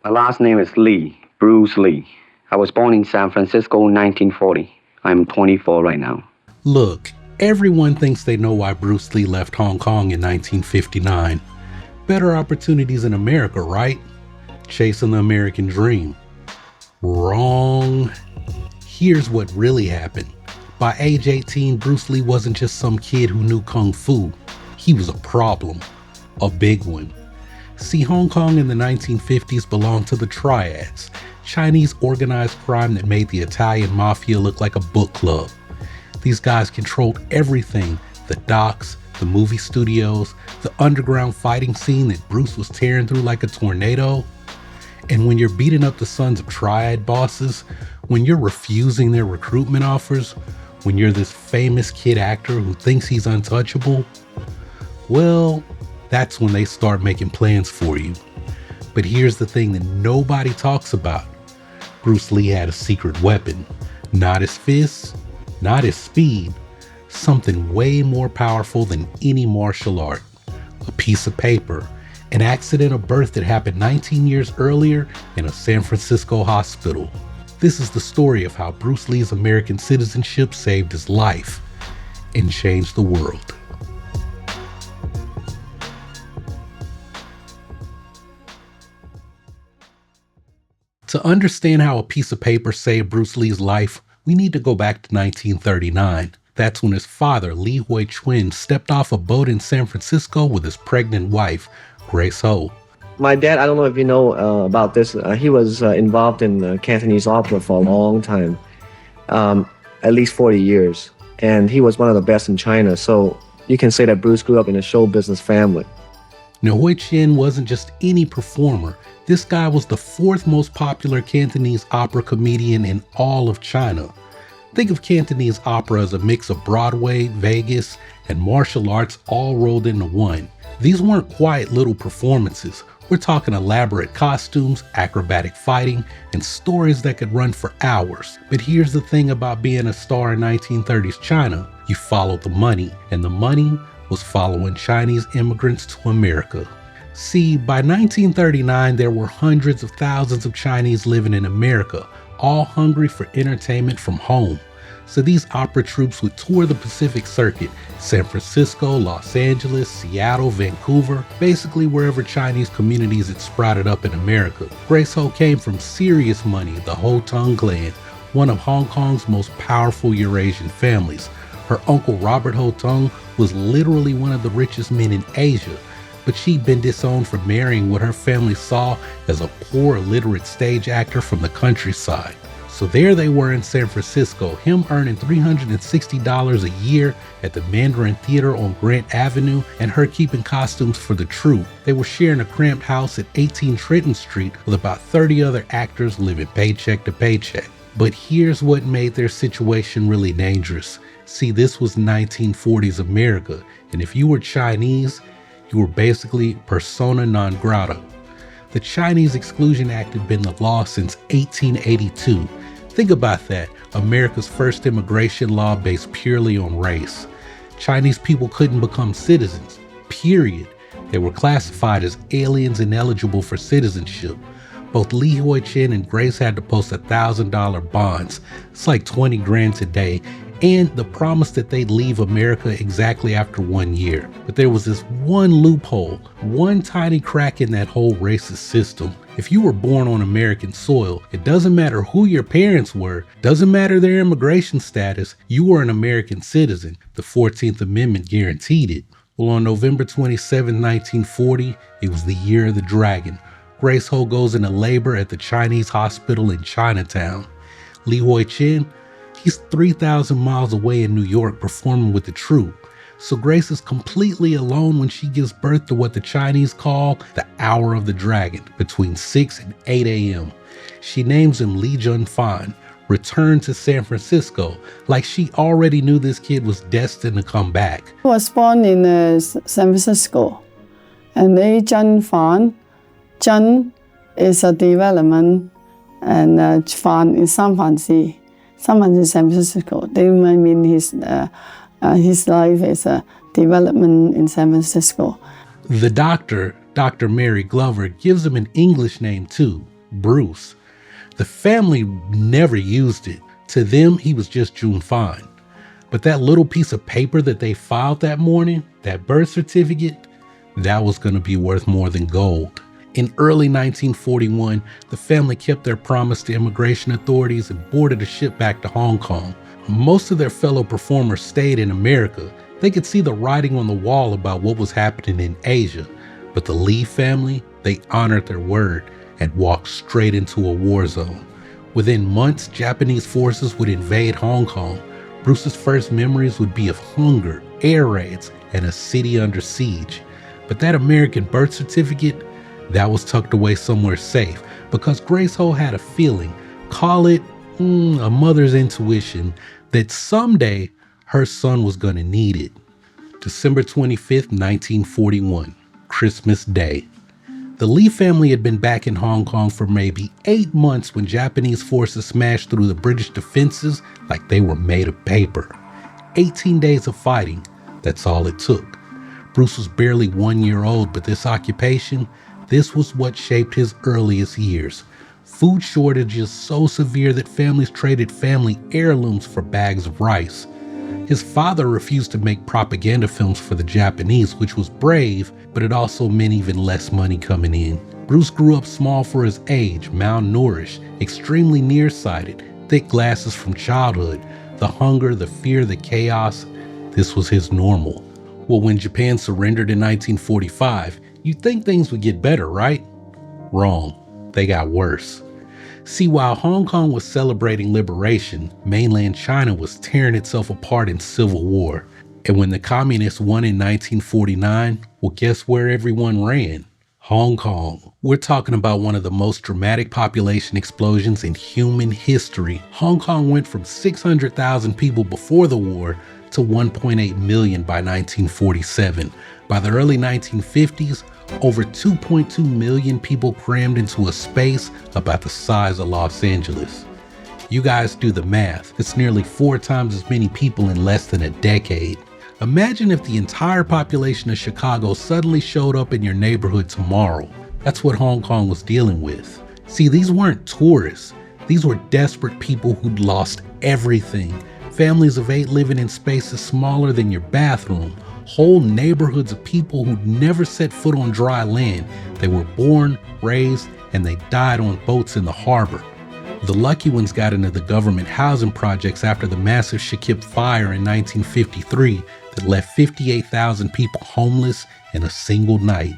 My last name is Lee, Bruce Lee. I was born in San Francisco in 1940. I'm 24 right now. Look, everyone thinks they know why Bruce Lee left Hong Kong in 1959. Better opportunities in America, right? Chasing the American dream. Wrong. Here's what really happened. By age 18, Bruce Lee wasn't just some kid who knew Kung Fu. He was a problem. A big one. See, Hong Kong in the 1950s belonged to the Triads, Chinese organized crime that made the Italian mafia look like a book club. These guys controlled everything, the docks, the movie studios, the underground fighting scene that Bruce was tearing through like a tornado. And when you're beating up the sons of Triad bosses, when you're refusing their recruitment offers, when you're this famous kid actor who thinks he's untouchable, well, that's when they start making plans for you. But here's the thing that nobody talks about. Bruce Lee had a secret weapon. Not his fists, not his speed, something way more powerful than any martial art. A piece of paper, an accident of birth that happened 19 years earlier in a San Francisco hospital. This is the story of how Bruce Lee's American citizenship saved his life and changed the world. To understand how a piece of paper saved Bruce Lee's life, we need to go back to 1939. That's when his father, Lee Hoi Chun, stepped off a boat in San Francisco with his pregnant wife, Grace Ho. My dad, I don't know if you know about this, he was involved in Cantonese opera for a long time, at least 40 years. And he was one of the best in China. So you can say that Bruce grew up in a show business family. Now, Hoi Chun wasn't just any performer. This guy was the fourth most popular Cantonese opera comedian in all of China. Think of Cantonese opera as a mix of Broadway, Vegas, and martial arts all rolled into one. These weren't quiet little performances. We're talking elaborate costumes, acrobatic fighting, and stories that could run for hours. But here's the thing about being a star in 1930s China. You followed the money, and the money was following Chinese immigrants to America. See, by 1939, there were hundreds of thousands of Chinese living in America, all hungry for entertainment from home. So these opera troupes would tour the Pacific Circuit, San Francisco, Los Angeles, Seattle, Vancouver, basically wherever Chinese communities had sprouted up in America. Grace Ho came from serious money, the Ho Tung clan, one of Hong Kong's most powerful Eurasian families. Her uncle Robert Ho Tung was literally one of the richest men in Asia, but she'd been disowned for marrying what her family saw as a poor, illiterate stage actor from the countryside. So there they were in San Francisco, him earning $360 a year at the Mandarin Theater on Grant Avenue, and her keeping costumes for the troupe. They were sharing a cramped house at 18 Trenton Street with about 30 other actors living paycheck to paycheck. But here's what made their situation really dangerous. See, this was 1940s America, and if you were Chinese, you were basically persona non grata. The Chinese Exclusion Act had been the law since 1882. Think about that, America's first immigration law based purely on race. Chinese people couldn't become citizens, period. They were classified as aliens ineligible for citizenship. Both Lee Hoi Chun and Grace had to post $1,000 bonds. It's like 20 grand today, and the promise that they'd leave America exactly after 1 year. But there was this one loophole, one tiny crack in that whole racist system. If you were born on American soil, it doesn't matter who your parents were, doesn't matter their immigration status, you were an American citizen. The 14th Amendment guaranteed it. Well, on November 27, 1940, it was the year of the dragon. Grace Ho goes into labor at the Chinese hospital in Chinatown. Lee Hoi Chun, he's 3,000 miles away in New York performing with the troupe. So Grace is completely alone when she gives birth to what the Chinese call the hour of the dragon, between 6 and 8 a.m. She names him Li Junfan, returned to San Francisco, like she already knew this kid was destined to come back. I was born in San Francisco, and Li Junfan, Jun is a development, and Fan is San Francisco. San Francisco. They mean his life is a development in San Francisco. The doctor, Dr. Mary Glover, gives him an English name too, Bruce. The family never used it. To them, he was just June Fine. But that little piece of paper that they filed that morning, that birth certificate, that was going to be worth more than gold. In early 1941, the family kept their promise to immigration authorities and boarded a ship back to Hong Kong. Most of their fellow performers stayed in America. They could see the writing on the wall about what was happening in Asia. But the Lee family, they honored their word and walked straight into a war zone. Within months, Japanese forces would invade Hong Kong. Bruce's first memories would be of hunger, air raids, and a city under siege. But that American birth certificate, that was tucked away somewhere safe because Grace Ho had a feeling, call it a mother's intuition, that someday her son was going to need it. December 25th, 1941, Christmas Day. The Lee family had been back in Hong Kong for maybe 8 months when Japanese forces smashed through the British defenses like they were made of paper. 18 days of fighting, that's all it took. Bruce was barely 1 year old, but this occupation, this was what shaped his earliest years. Food shortages so severe that families traded family heirlooms for bags of rice. His father refused to make propaganda films for the Japanese, which was brave, but it also meant even less money coming in. Bruce grew up small for his age, malnourished, extremely nearsighted, thick glasses from childhood. The hunger, the fear, the chaos, this was his normal. Well, when Japan surrendered in 1945, you'd think things would get better, right? Wrong. They got worse. See, while Hong Kong was celebrating liberation, mainland China was tearing itself apart in civil war. And when the communists won in 1949, well, guess where everyone ran? Hong Kong. We're talking about one of the most dramatic population explosions in human history. Hong Kong went from 600,000 people before the war to 1.8 million by 1947. By the early 1950s, over 2.2 million people crammed into a space about the size of Los Angeles. You guys do the math. It's nearly 4 times as many people in less than a decade. Imagine if the entire population of Chicago suddenly showed up in your neighborhood tomorrow. That's what Hong Kong was dealing with. See, these weren't tourists. These were desperate people who'd lost everything. Families of 8 living in spaces smaller than your bathroom. Whole neighborhoods of people who'd never set foot on dry land. They were born, raised, and they died on boats in the harbor. The lucky ones got into the government housing projects after the massive Shikip fire in 1953 that left 58,000 people homeless in a single night.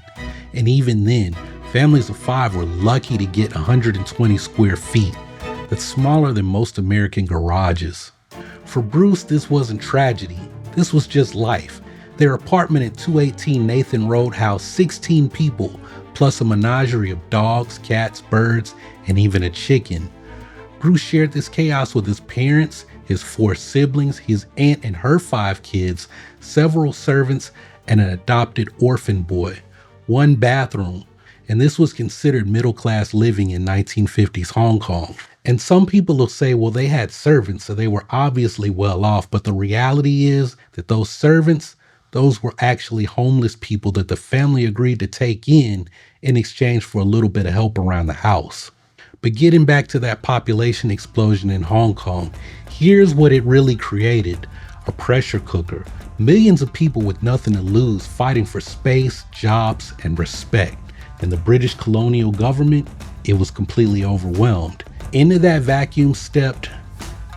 And even then, families of 5 were lucky to get 120 square feet. That's smaller than most American garages. For Bruce, this wasn't tragedy. This was just life. Their apartment at 218 Nathan Road housed 16 people, plus a menagerie of dogs, cats, birds, and even a chicken. Bruce shared this chaos with his parents, his 4 siblings, his aunt and her 5 kids, several servants, and an adopted orphan boy. 1 bathroom. And this was considered middle-class living in 1950s Hong Kong. And some people will say, well, they had servants, so they were obviously well off. But the reality is that those servants, those were actually homeless people that the family agreed to take in exchange for a little bit of help around the house. But getting back to that population explosion in Hong Kong, here's what it really created: a pressure cooker. Millions of people with nothing to lose fighting for space, jobs, and respect. And the British colonial government, it was completely overwhelmed. Into that vacuum stepped,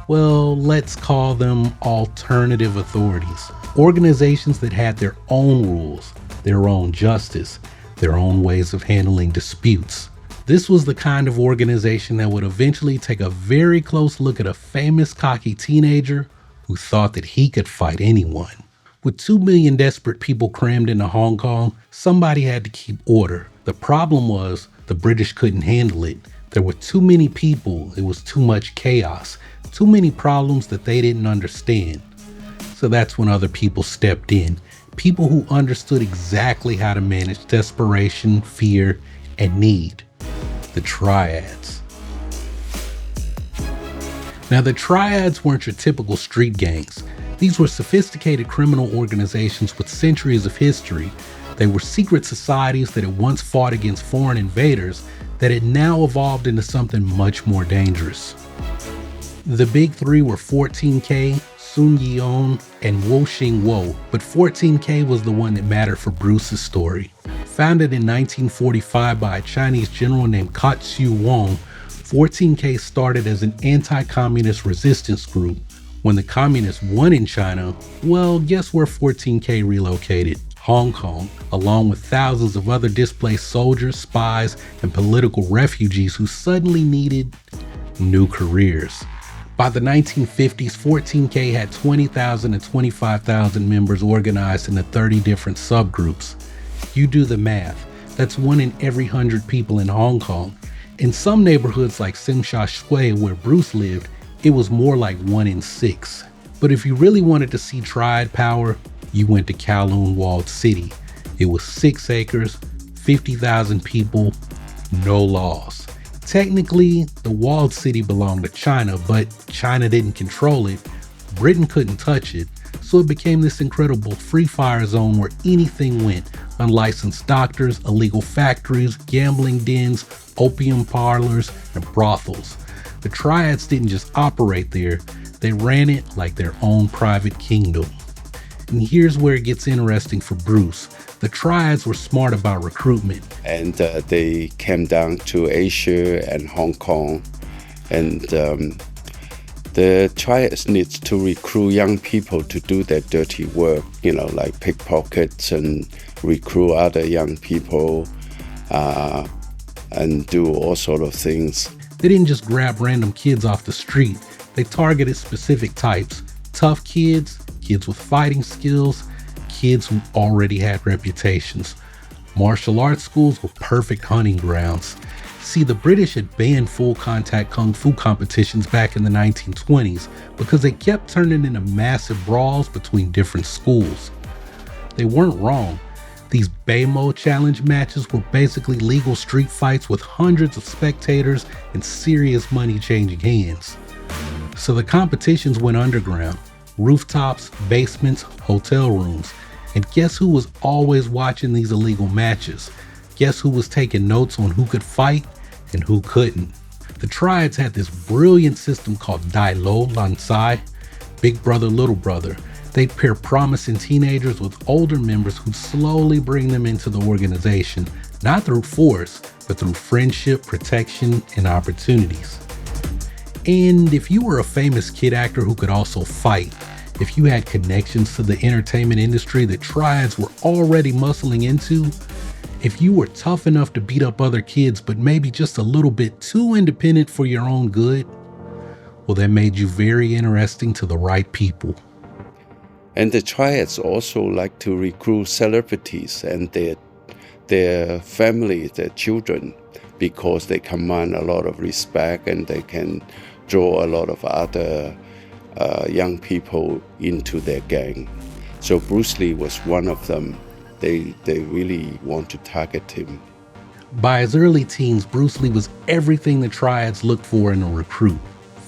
well, let's call them alternative authorities. Organizations that had their own rules, their own justice, their own ways of handling disputes. This was the kind of organization that would eventually take a very close look at a famous cocky teenager who thought that he could fight anyone. With 2 million desperate people crammed into Hong Kong, somebody had to keep order. The problem was the British couldn't handle it. There were too many people, it was too much chaos, too many problems that they didn't understand. So that's when other people stepped in. People who understood exactly how to manage desperation, fear, and need. The Triads. Now, the Triads weren't your typical street gangs. These were sophisticated criminal organizations with centuries of history. They were secret societies that had once fought against foreign invaders. that it now evolved into something much more dangerous. The big three were 14K, Sun Yeon, and Wo Xing Wo, but 14K was the one that mattered for Bruce's story. Founded in 1945 by a Chinese general named Katsu Wong, 14K started as an anti-communist resistance group. When the communists won in China, well, guess where 14K relocated? Hong Kong, along with thousands of other displaced soldiers, spies, and political refugees who suddenly needed new careers. By the 1950s, 14K had 20,000 to 25,000 members organized into 30 different subgroups. You do the math. That's 1 in every 100 people in Hong Kong. In some neighborhoods like Tsim Sha Tsui, where Bruce lived, it was more like 1 in 6. But if you really wanted to see Triad power, you went to Kowloon Walled City. It was 6 acres, 50,000 people, no laws. Technically, the walled city belonged to China, but China didn't control it. Britain couldn't touch it, so it became this incredible free fire zone where anything went. Unlicensed doctors, illegal factories, gambling dens, opium parlors, and brothels. The Triads didn't just operate there, they ran it like their own private kingdom. And here's where it gets interesting for Bruce. The Triads were smart about recruitment. And they came down to Asia and Hong Kong. And the Triads needs to recruit young people to do their dirty work, like pickpockets and recruit other young people and do all sort of things. They didn't just grab random kids off the street. They targeted specific types. Tough kids, kids with fighting skills, kids who already had reputations. Martial arts schools were perfect hunting grounds. See, the British had banned full contact kung fu competitions back in the 1920s because they kept turning into massive brawls between different schools. They weren't wrong. These Baymo challenge matches were basically legal street fights with hundreds of spectators and serious money changing hands. So the competitions went underground. Rooftops, basements, hotel rooms. And guess who was always watching these illegal matches? Guess who was taking notes on who could fight and who couldn't? The Triads had this brilliant system called Dai Lo Lan Sai, big brother, little brother. They'd pair promising teenagers with older members who'd slowly bring them into the organization, not through force, but through friendship, protection, and opportunities. And if you were a famous kid actor who could also fight, if you had connections to the entertainment industry that Triads were already muscling into, if you were tough enough to beat up other kids but maybe just a little bit too independent for your own good, well, that made you very interesting to the right people. And the Triads also like to recruit celebrities and their family, their children, because they command a lot of respect and they can draw a lot of other young people into their gang. So Bruce Lee was one of them. They really want to target him. By his early teens, Bruce Lee was everything the Triads looked for in a recruit.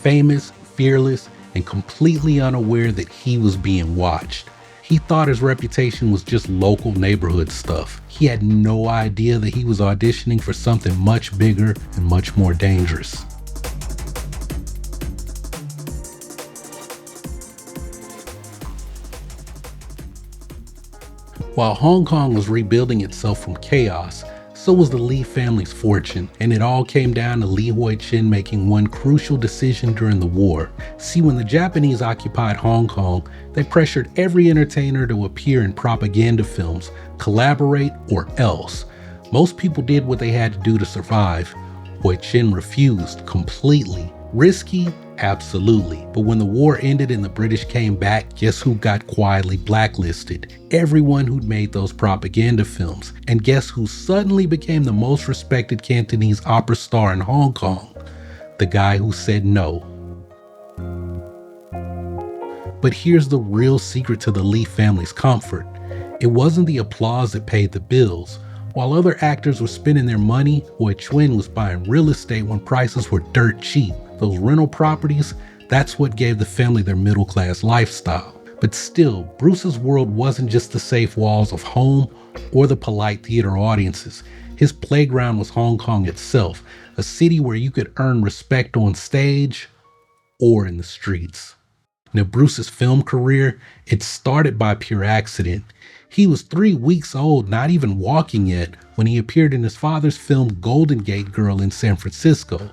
Famous, fearless, and completely unaware that he was being watched. He thought his reputation was just local neighborhood stuff. He had no idea that he was auditioning for something much bigger and much more dangerous. While Hong Kong was rebuilding itself from chaos, so was the Lee family's fortune, and it all came down to Li Hui-chin making one crucial decision during the war. See, when the Japanese occupied Hong Kong, they pressured every entertainer to appear in propaganda films, collaborate, or else. Most people did what they had to do to survive. Hui-chin refused completely. Risky? Absolutely. But when the war ended and the British came back, guess who got quietly blacklisted? Everyone who'd made those propaganda films. And guess who suddenly became the most respected Cantonese opera star in Hong Kong? The guy who said no. But here's the real secret to the Lee family's comfort. It wasn't the applause that paid the bills. While other actors were spending their money, Hui-chin was buying real estate when prices were dirt cheap. Those rental properties, that's what gave the family their middle-class lifestyle. But still, Bruce's world wasn't just the safe walls of home or the polite theater audiences. His playground was Hong Kong itself, a city where you could earn respect on stage or in the streets. Now, Bruce's film career, it started by pure accident. He was 3 weeks old, not even walking yet, when he appeared in his father's film Golden Gate Girl in San Francisco.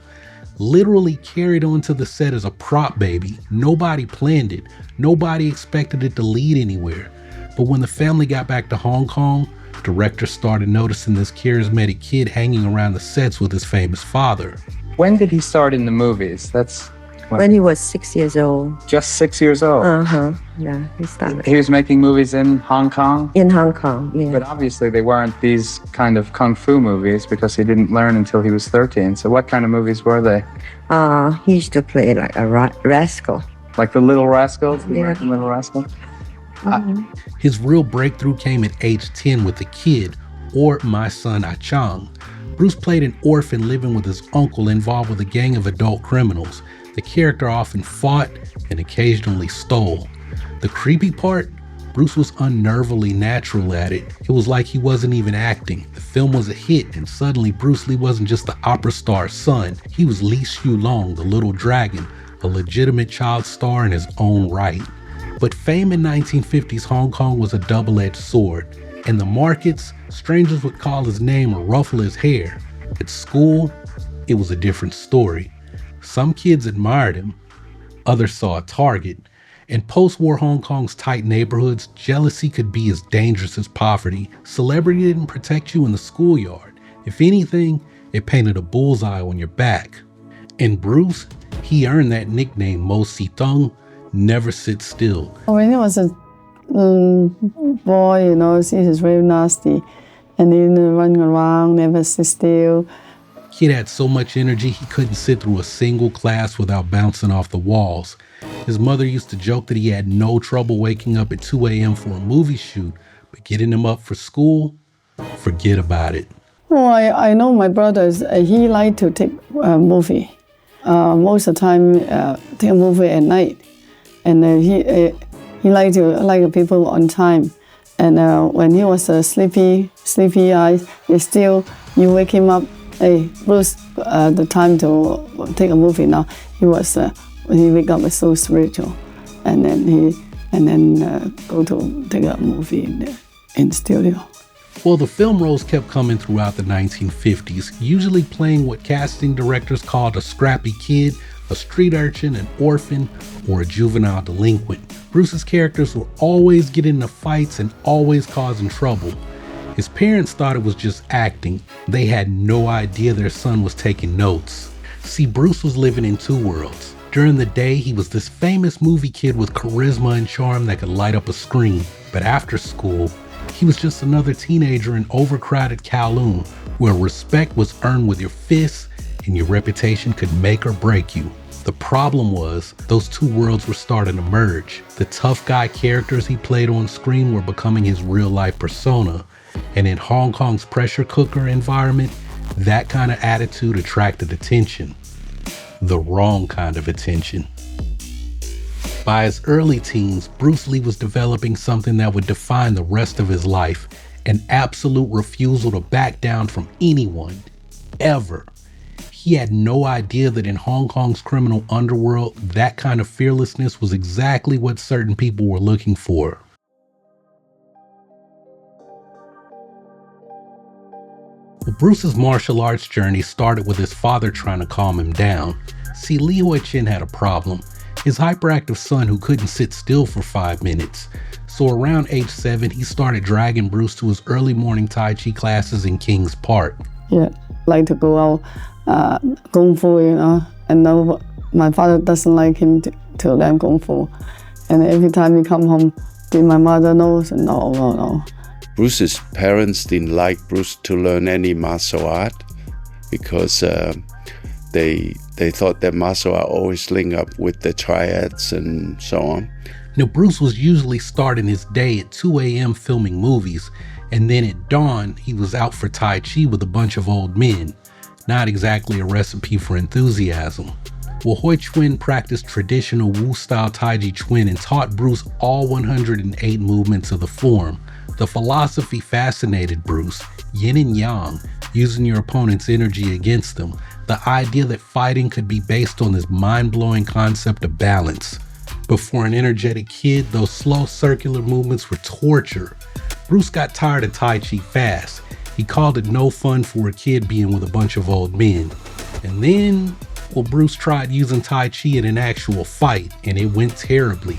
Literally carried onto the set as a prop baby. Nobody planned it. Nobody expected it to lead anywhere. But when the family got back to Hong Kong, directors started noticing this charismatic kid hanging around the sets with his famous father. When did he start in the movies? That's when he was 6 years old. Just 6 years old. Yeah, he started. He was making movies in Hong Kong? In Hong Kong, yeah. But obviously they weren't these kind of kung fu movies because he didn't learn until he was 13. So what kind of movies were they? He used to play like a rascal. Like the Little Rascals? The Yeah. American Little Rascals? His real breakthrough came at age 10 with The Kid, or My Son Ah Chang. Bruce played an orphan living with his uncle involved with a gang of adult criminals. The character often fought and occasionally stole. The creepy part? Bruce was unnervingly natural at it. It was like he wasn't even acting. The film was a hit, and suddenly Bruce Lee wasn't just the opera star's son. He was Li Shulong, the little dragon, a legitimate child star in his own right. But fame in 1950s Hong Kong was a double-edged sword. In the markets, strangers would call his name or ruffle his hair. At school, it was a different story. Some kids admired him, others saw a target. In post-war Hong Kong's tight neighborhoods, jealousy could be as dangerous as poverty. Celebrity didn't protect you in the schoolyard. If anything, it painted a bullseye on your back. And Bruce, he earned that nickname Mo Si Tung, never sit still. When he was a boy, he was very nasty. And he run around, never sit still. Kid had so much energy he couldn't sit through a single class without bouncing off the walls. His mother used to joke that he had no trouble waking up at 2 a.m. for a movie shoot, but getting him up for school, forget about it. Well, I know my brothers, he liked to take a movie. Most of the time, take a movie at night. And he liked people on time. And when he was sleepy eyes, you wake him up. Hey, Bruce, the time to take a movie now. When he wake up, was so spiritual, and then go to take a movie in studio. Well, the film roles kept coming throughout the 1950s, usually playing what casting directors called a scrappy kid, a street urchin, an orphan, or a juvenile delinquent. Bruce's characters were always getting into fights and always causing trouble. His parents thought it was just acting. They had no idea their son was taking notes. See, Bruce was living in two worlds. During the day, he was this famous movie kid with charisma and charm that could light up a screen. But after school, he was just another teenager in overcrowded Kowloon, where respect was earned with your fists and your reputation could make or break you. The problem was, those two worlds were starting to merge. The tough guy characters he played on screen were becoming his real-life persona. And in Hong Kong's pressure cooker environment, that kind of attitude attracted attention. The wrong kind of attention. By his early teens, Bruce Lee was developing something that would define the rest of his life, an absolute refusal to back down from anyone, ever. He had no idea that in Hong Kong's criminal underworld, that kind of fearlessness was exactly what certain people were looking for. Well, Bruce's martial arts journey started with his father trying to calm him down. See, Li Hoi Chin had a problem. His hyperactive son who couldn't sit still for 5 minutes. So around age 7, he started dragging Bruce to his early morning Tai Chi classes in Kings Park. Yeah, like to go out Kung Fu, and now my father doesn't like him to learn Kung Fu. And every time he come home, my mother knows, no. Bruce's parents didn't like Bruce to learn any martial art because they thought that martial art always linked up with the triads and so on. Now, Bruce was usually starting his day at 2 a.m. filming movies, and then at dawn, he was out for Tai Chi with a bunch of old men. Not exactly a recipe for enthusiasm. Well, Hoi Chuen practiced traditional Wu-style Tai Chi Chuan and taught Bruce all 108 movements of the form. The philosophy fascinated Bruce, yin and yang, using your opponent's energy against them. The idea that fighting could be based on this mind-blowing concept of balance. But for an energetic kid, those slow circular movements were torture. Bruce got tired of Tai Chi fast. He called it no fun for a kid being with a bunch of old men. And then, well, Bruce tried using Tai Chi in an actual fight, and it went terribly.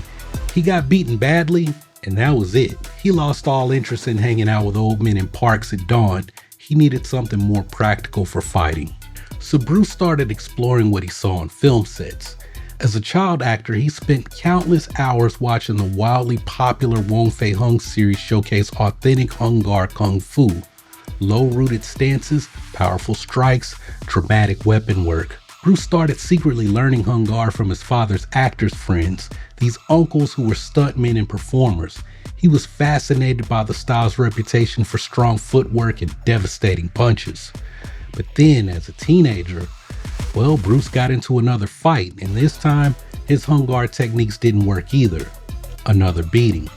He got beaten badly, and that was it. He lost all interest in hanging out with old men in parks at dawn. He needed something more practical for fighting. So Bruce started exploring what he saw on film sets. As a child actor, he spent countless hours watching the wildly popular Wong Fei Hung series showcase authentic Hung Gar Kung Fu. Low-rooted stances, powerful strikes, dramatic weapon work. Bruce started secretly learning Hung Gar from his father's actors' friends, these uncles who were stuntmen and performers. He was fascinated by the style's reputation for strong footwork and devastating punches. But then, as a teenager, well, Bruce got into another fight, and this time, his Hung Gar techniques didn't work either. Another beating.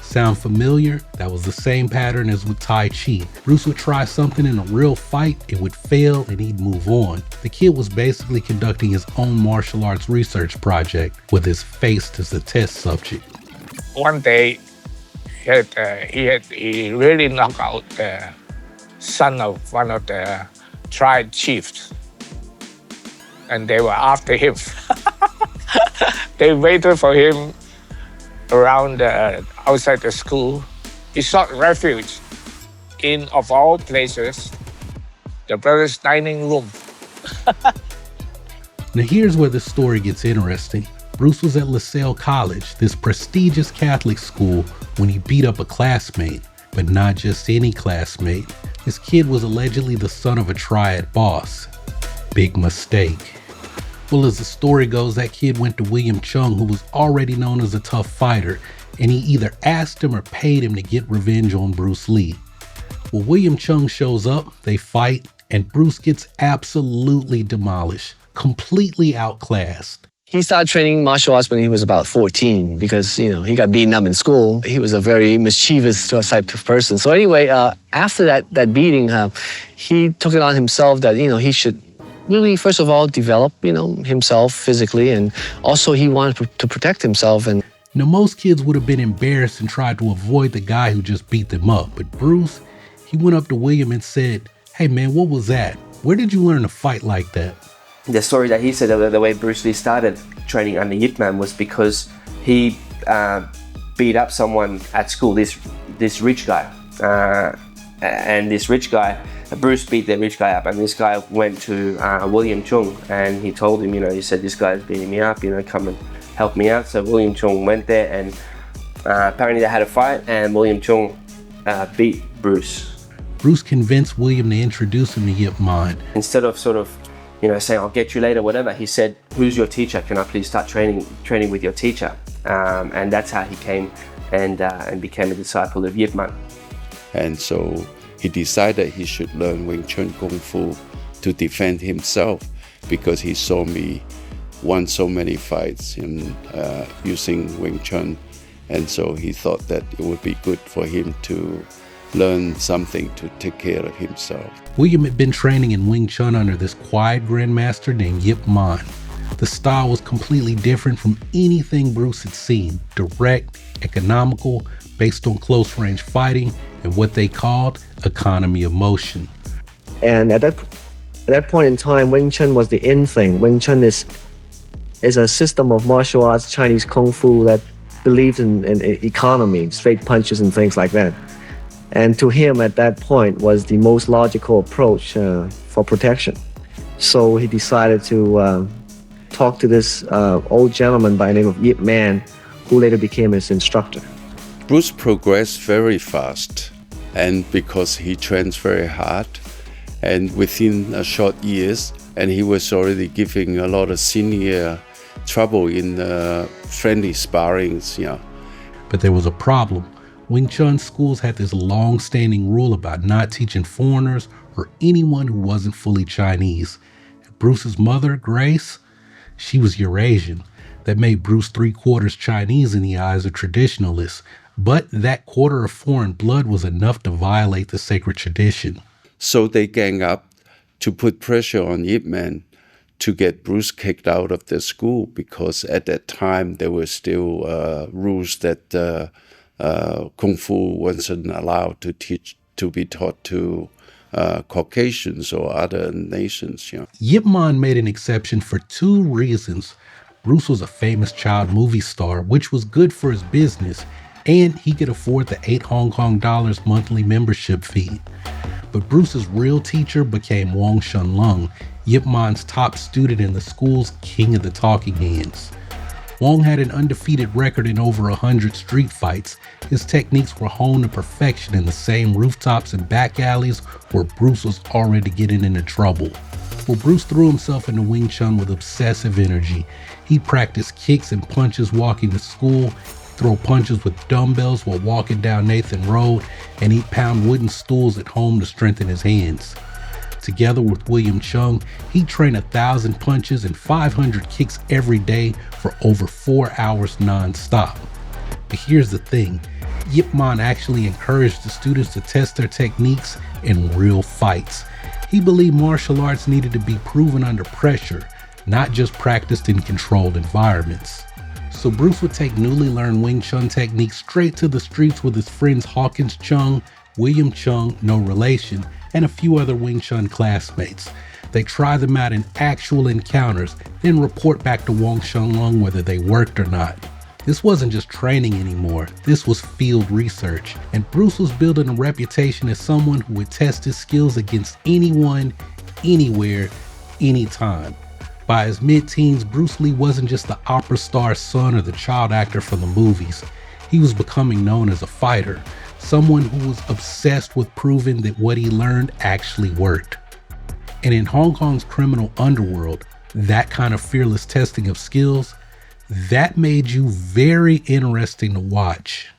Sound familiar? That was the same pattern as with Tai Chi. Bruce would try something in a real fight, it would fail, and he'd move on. The kid was basically conducting his own martial arts research project with his face as the test subject. One day, he really knocked out the son of one of the triad chiefs. And they were after him. They waited for him around outside the school. He sought refuge in, of all places, the brother's dining room. Now here's where the story gets interesting. Bruce was at LaSalle College, this prestigious Catholic school, when he beat up a classmate. But not just any classmate. This kid was allegedly the son of a triad boss. Big mistake. Well, as the story goes, that kid went to William Chung, who was already known as a tough fighter, and he either asked him or paid him to get revenge on Bruce Lee. Well, William Chung shows up, they fight, and Bruce gets absolutely demolished, completely outclassed. He started training martial arts when he was about 14 because, he got beaten up in school. He was a very mischievous type of person. So anyway, after that beating, he took it on himself that, he should really, first of all, develop, himself physically, and also he wanted to protect himself. And now, most kids would have been embarrassed and tried to avoid the guy who just beat them up. But Bruce, he went up to William and said, "Hey man, what was that? Where did you learn to fight like that?" The story that he said, the way Bruce Lee started training under Yip Man was because he beat up someone at school, this rich guy. And this rich guy, Bruce beat the rich guy up, and this guy went to William Chung, and he told him, he said, "This guy's beating me up, come and help me out." So William Chung went there, and apparently they had a fight, and William Chung beat Bruce. Bruce convinced William to introduce him to Yip Man. Instead of saying, "I'll get you later," whatever, he said, "Who's your teacher? Can I please start training with your teacher?" And that's how he came and became a disciple of Yip Man. And so he decided he should learn Wing Chun Kung Fu to defend himself, because he saw me won so many fights in using Wing Chun. And so he thought that it would be good for him to learn something to take care of himself. William had been training in Wing Chun under this quiet grandmaster named Yip Man. The style was completely different from anything Bruce had seen. Direct, economical, based on close-range fighting, and what they called economy of motion. And at that point in time, Wing Chun was the in thing. Wing Chun is a system of martial arts, Chinese Kung Fu, that believed in economy, straight punches and things like that. And to him at that point was the most logical approach for protection. So he decided to talk to this old gentleman by the name of Yip Man, who later became his instructor. Bruce progressed very fast, and because he trains very hard, and within a short years, and he was already giving a lot of senior trouble in friendly sparrings, But there was a problem. Wing Chun schools had this long-standing rule about not teaching foreigners or anyone who wasn't fully Chinese. Bruce's mother, Grace, she was Eurasian. that made Bruce 3/4 Chinese in the eyes of traditionalists, but that quarter of foreign blood was enough to violate the sacred tradition. So they gang up to put pressure on Yip Man to get Bruce kicked out of the school, because at that time there were still rules that Kung Fu wasn't allowed to be taught to Caucasians or other nations. Yip Man made an exception for 2 reasons. Bruce was a famous child movie star, which was good for his business, and he could afford the $8 Hong Kong monthly membership fee. But Bruce's real teacher became Wong Shun Lung, Yip Man's top student and the school's king of the talking hands. Wong had an undefeated record in over 100 street fights. His techniques were honed to perfection in the same rooftops and back alleys where Bruce was already getting into trouble. Well, Bruce threw himself into Wing Chun with obsessive energy. He practiced kicks and punches walking to school, throw punches with dumbbells while walking down Nathan Road, and he'd pound wooden stools at home to strengthen his hands. Together with William Chung, he trained 1,000 punches and 500 kicks every day for over 4 hours non-stop. But here's the thing, Yip Man actually encouraged the students to test their techniques in real fights. He believed martial arts needed to be proven under pressure, not just practiced in controlled environments. So Bruce would take newly learned Wing Chun techniques straight to the streets with his friends Hawkins Chung, William Chung, no relation, and a few other Wing Chun classmates. They try them out in actual encounters, then report back to Wong Shun Lung whether they worked or not. This wasn't just training anymore, this was field research, and Bruce was building a reputation as someone who would test his skills against anyone, anywhere, anytime. By his mid-teens, Bruce Lee wasn't just the opera star's son or the child actor from the movies. He was becoming known as a fighter, someone who was obsessed with proving that what he learned actually worked. And in Hong Kong's criminal underworld, that kind of fearless testing of skills, that made you very interesting to watch.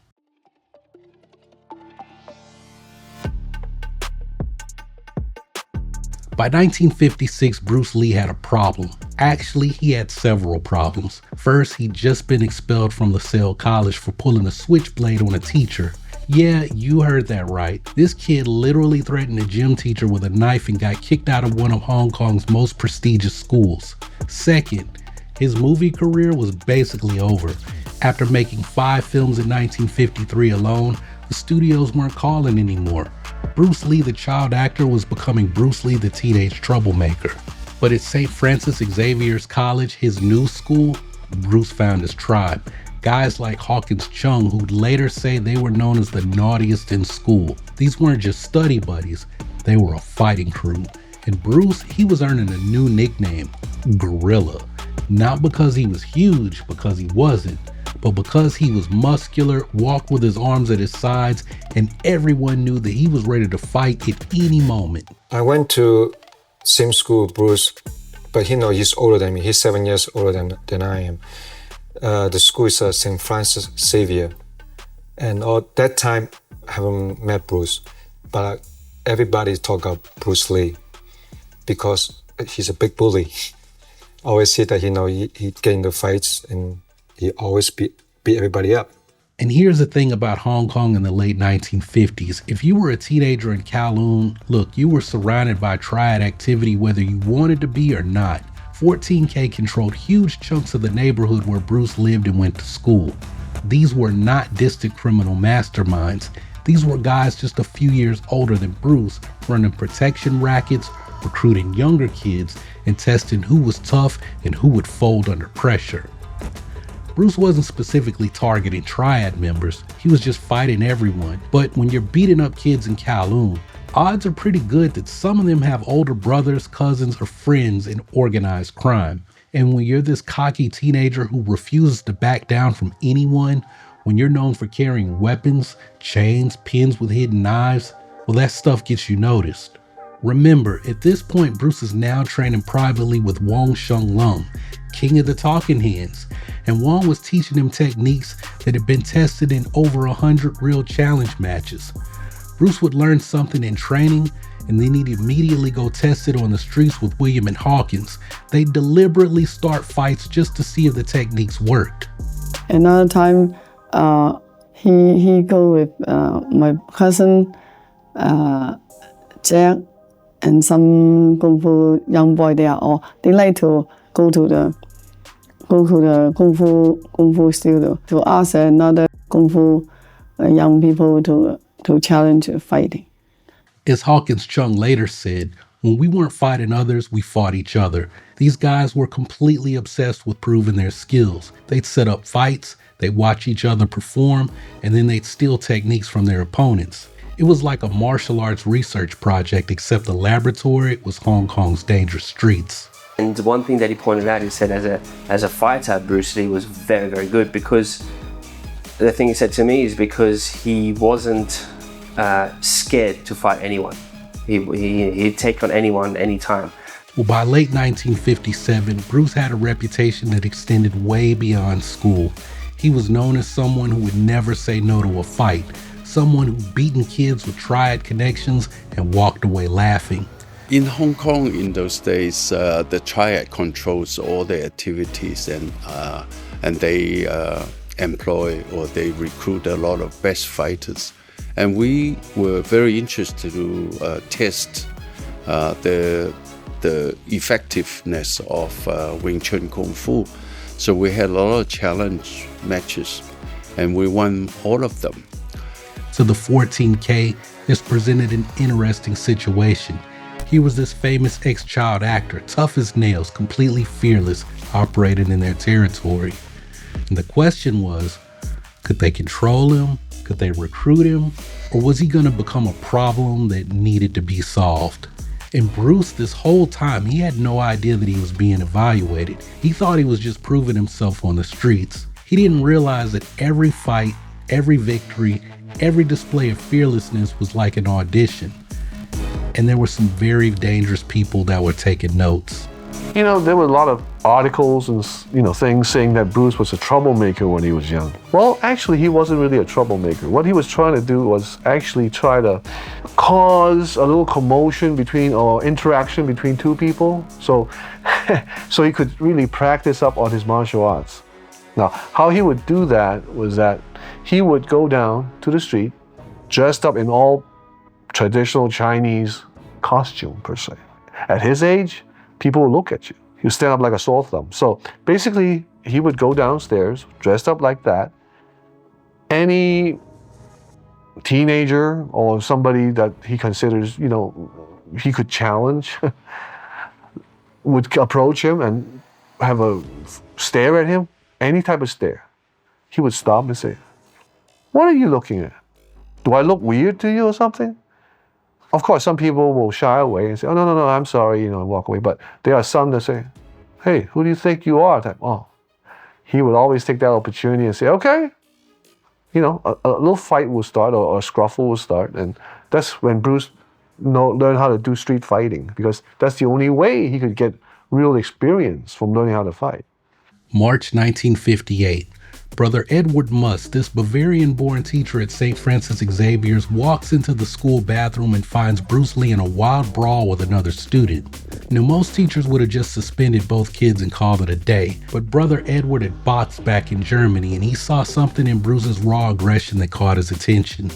By 1956, Bruce Lee had a problem. Actually, he had several problems. First, he'd just been expelled from LaSalle College for pulling a switchblade on a teacher. Yeah, you heard that right. This kid literally threatened a gym teacher with a knife and got kicked out of one of Hong Kong's most prestigious schools. Second, his movie career was basically over. After making 5 films in 1953 alone, the studios weren't calling anymore. Bruce Lee, the child actor, was becoming Bruce Lee, the teenage troublemaker. But at St. Francis Xavier's College, his new school, Bruce found his tribe. Guys like Hawkins Chung, who'd later say they were known as the naughtiest in school. These weren't just study buddies, they were a fighting crew. And Bruce, he was earning a new nickname, Gorilla. Not because he was huge, because he wasn't, but because he was muscular, walked with his arms at his sides, and everyone knew that he was ready to fight at any moment. I went to same school with Bruce, but he's older than me. He's 7 years older than I am. The school is St. Francis Xavier. And at that time, I haven't met Bruce, but everybody talk about Bruce Lee because he's a big bully. I always see that, he get into fights and he always beat everybody up. And here's the thing about Hong Kong in the late 1950s. If you were a teenager in Kowloon, look, you were surrounded by Triad activity whether you wanted to be or not. 14K controlled huge chunks of the neighborhood where Bruce lived and went to school. These were not distant criminal masterminds. These were guys just a few years older than Bruce, running protection rackets, recruiting younger kids, and testing who was tough and who would fold under pressure. Bruce wasn't specifically targeting Triad members, he was just fighting everyone. But when you're beating up kids in Kowloon, odds are pretty good that some of them have older brothers, cousins, or friends in organized crime. And when you're this cocky teenager who refuses to back down from anyone, when you're known for carrying weapons, chains, pins with hidden knives, well, that stuff gets you noticed. Remember, at this point, Bruce is now training privately with Wong Shun Lung, king of the talking hands, and Wong was teaching him techniques that had been tested in over 100 real challenge matches. Bruce would learn something in training, and then he'd immediately go test it on the streets with William and Hawkins. They deliberately start fights just to see if the techniques worked. Another time, he go with my cousin Jack and some kung fu young boy. They like to go to the kung fu studio to ask another kung fu young people to challenge fighting. As Hawkins Chung later said, when we weren't fighting others, we fought each other. These guys were completely obsessed with proving their skills. They'd set up fights, they'd watch each other perform, and then they'd steal techniques from their opponents. It was like a martial arts research project, except the laboratory was Hong Kong's dangerous streets. And one thing that he pointed out, he said as a fighter, Bruce Lee was very, very good, because the thing he said to me is because he wasn't scared to fight anyone. He'd take on anyone, anytime. Well, by late 1957, Bruce had a reputation that extended way beyond school. He was known as someone who would never say no to a fight, someone who'd beaten kids with Triad connections and walked away laughing. In Hong Kong in those days, the Triad controls all the activities, and they employ or they recruit a lot of best fighters. And we were very interested to test the effectiveness of Wing Chun Kung Fu. So we had a lot of challenge matches, and we won all of them. So the 14K is presented an interesting situation. Here was this famous ex-child actor, tough as nails, completely fearless, operating in their territory. And the question was, could they control him? Could they recruit him? Or was he going to become a problem that needed to be solved? And Bruce, this whole time, he had no idea that he was being evaluated. He thought he was just proving himself on the streets. He didn't realize that every fight, every victory, every display of fearlessness was like an audition. And there were some very dangerous people that were taking notes. You know, there were a lot of articles and, things saying that Bruce was a troublemaker when he was young. Well, actually, he wasn't really a troublemaker. What he was trying to do was actually try to cause a little commotion or interaction between two people. So he could really practice up on his martial arts. Now, how he would do that was that he would go down to the street, dressed up in all traditional Chinese costume, per se. At his age, people would look at you. He would stand up like a sore thumb. So basically, he would go downstairs, dressed up like that. Any teenager or somebody that he considers, he could challenge, would approach him and have a stare at him, any type of stare. He would stop and say, "What are you looking at? Do I look weird to you or something?" Of course, some people will shy away and say, "Oh, no, I'm sorry," and walk away. But there are some that say, "Hey, who do you think you are?" He would always take that opportunity and say, "Okay." A little fight will start or a scruffle will start. And that's when Bruce learned how to do street fighting, because that's the only way he could get real experience from learning how to fight. March 1958. Brother Edward Must, this Bavarian-born teacher at St. Francis Xavier's, walks into the school bathroom and finds Bruce Lee in a wild brawl with another student. Now, most teachers would have just suspended both kids and called it a day, but Brother Edward had boxed back in Germany, and he saw something in Bruce's raw aggression that caught his attention.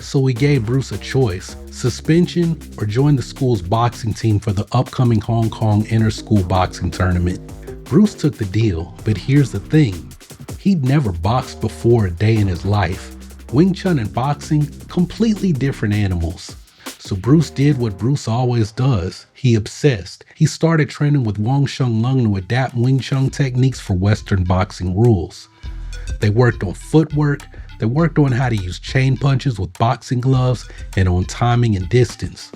So he gave Bruce a choice: suspension or join the school's boxing team for the upcoming Hong Kong inter-school boxing tournament. Bruce took the deal, but here's the thing. He'd never boxed before a day in his life. Wing Chun and boxing, completely different animals. So Bruce did what Bruce always does. He obsessed. He started training with Wong Sheng Lung to adapt Wing Chun techniques for Western boxing rules. They worked on footwork, they worked on how to use chain punches with boxing gloves, and on timing and distance.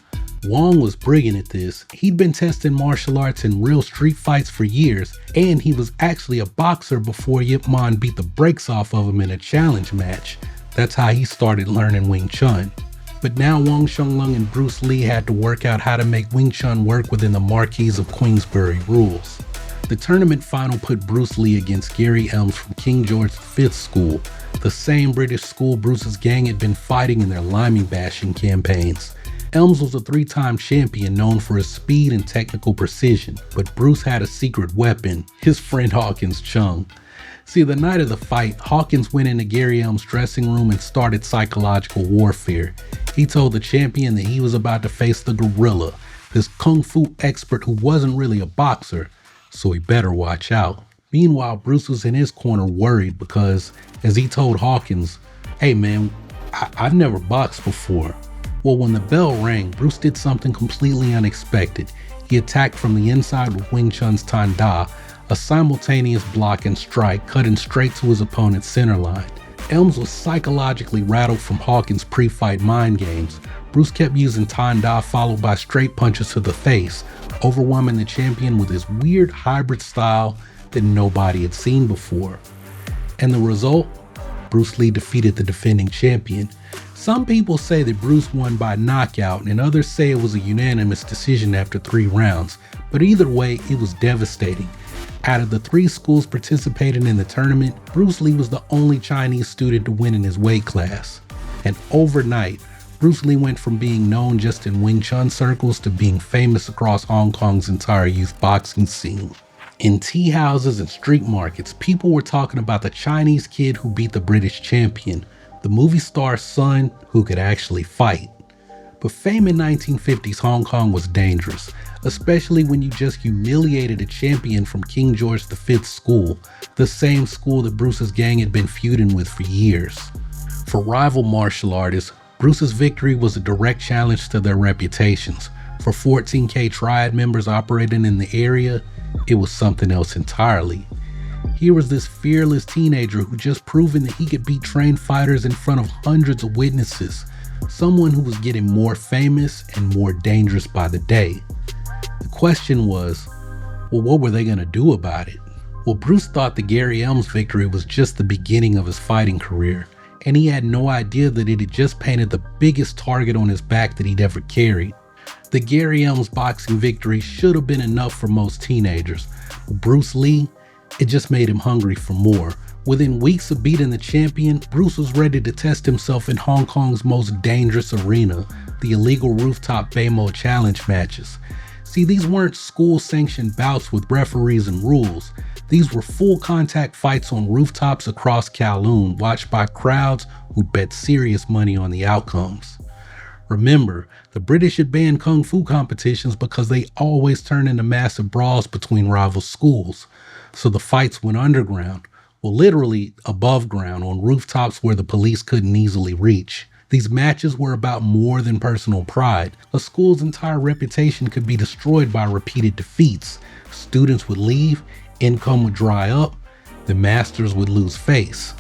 Wong was brilliant at this. He'd been testing martial arts in real street fights for years, and he was actually a boxer before Yip Man beat the brakes off of him in a challenge match. That's how he started learning Wing Chun. But now Wong Sheng Lung and Bruce Lee had to work out how to make Wing Chun work within the Marquis of Queensberry rules. The tournament final put Bruce Lee against Gary Elms from King George V School, the same British school Bruce's gang had been fighting in their limey bashing campaigns. Elms was a 3-time champion known for his speed and technical precision, but Bruce had a secret weapon, his friend Hawkins Chung. See, the night of the fight, Hawkins went into Gary Elms' dressing room and started psychological warfare. He told the champion that he was about to face the gorilla, this kung fu expert who wasn't really a boxer, so he better watch out. Meanwhile, Bruce was in his corner worried because, as he told Hawkins, "Hey man, I've never boxed before." Well, when the bell rang, Bruce did something completely unexpected. He attacked from the inside with Wing Chun's Tanda, a simultaneous block and strike cutting straight to his opponent's center line. Elms was psychologically rattled from Hawkins' pre-fight mind games. Bruce kept using Tanda followed by straight punches to the face, overwhelming the champion with his weird hybrid style that nobody had seen before. And the result? Bruce Lee defeated the defending champion. Some people say that Bruce won by knockout and others say it was a unanimous decision after 3 rounds, but either way, it was devastating. Out of the 3 schools participating in the tournament, Bruce Lee was the only Chinese student to win in his weight class. And overnight, Bruce Lee went from being known just in Wing Chun circles to being famous across Hong Kong's entire youth boxing scene. In tea houses and street markets, people were talking about the Chinese kid who beat the British champion, the movie star's son who could actually fight. But fame in 1950s Hong Kong was dangerous, especially when you just humiliated a champion from King George V's school, the same school that Bruce's gang had been feuding with for years. For rival martial artists, Bruce's victory was a direct challenge to their reputations. For 14K Triad members operating in the area, it was something else entirely. Here was this fearless teenager who just proven that he could beat trained fighters in front of hundreds of witnesses, someone who was getting more famous and more dangerous by the day. The question was, well, what were they going to do about it? Well, Bruce thought the Gary Elms victory was just the beginning of his fighting career, and he had no idea that it had just painted the biggest target on his back that he'd ever carried. The Gary Elms boxing victory should have been enough for most teenagers, but Bruce Lee, it just made him hungry for more. Within weeks of beating the champion, Bruce was ready to test himself in Hong Kong's most dangerous arena, the illegal rooftop Beimo challenge matches. See, these weren't school-sanctioned bouts with referees and rules. These were full contact fights on rooftops across Kowloon, watched by crowds who bet serious money on the outcomes. Remember, the British had banned kung fu competitions because they always turned into massive brawls between rival schools. So the fights went underground, well, literally above ground on rooftops where the police couldn't easily reach. These matches were about more than personal pride. A school's entire reputation could be destroyed by repeated defeats. Students would leave, income would dry up, the masters would lose face.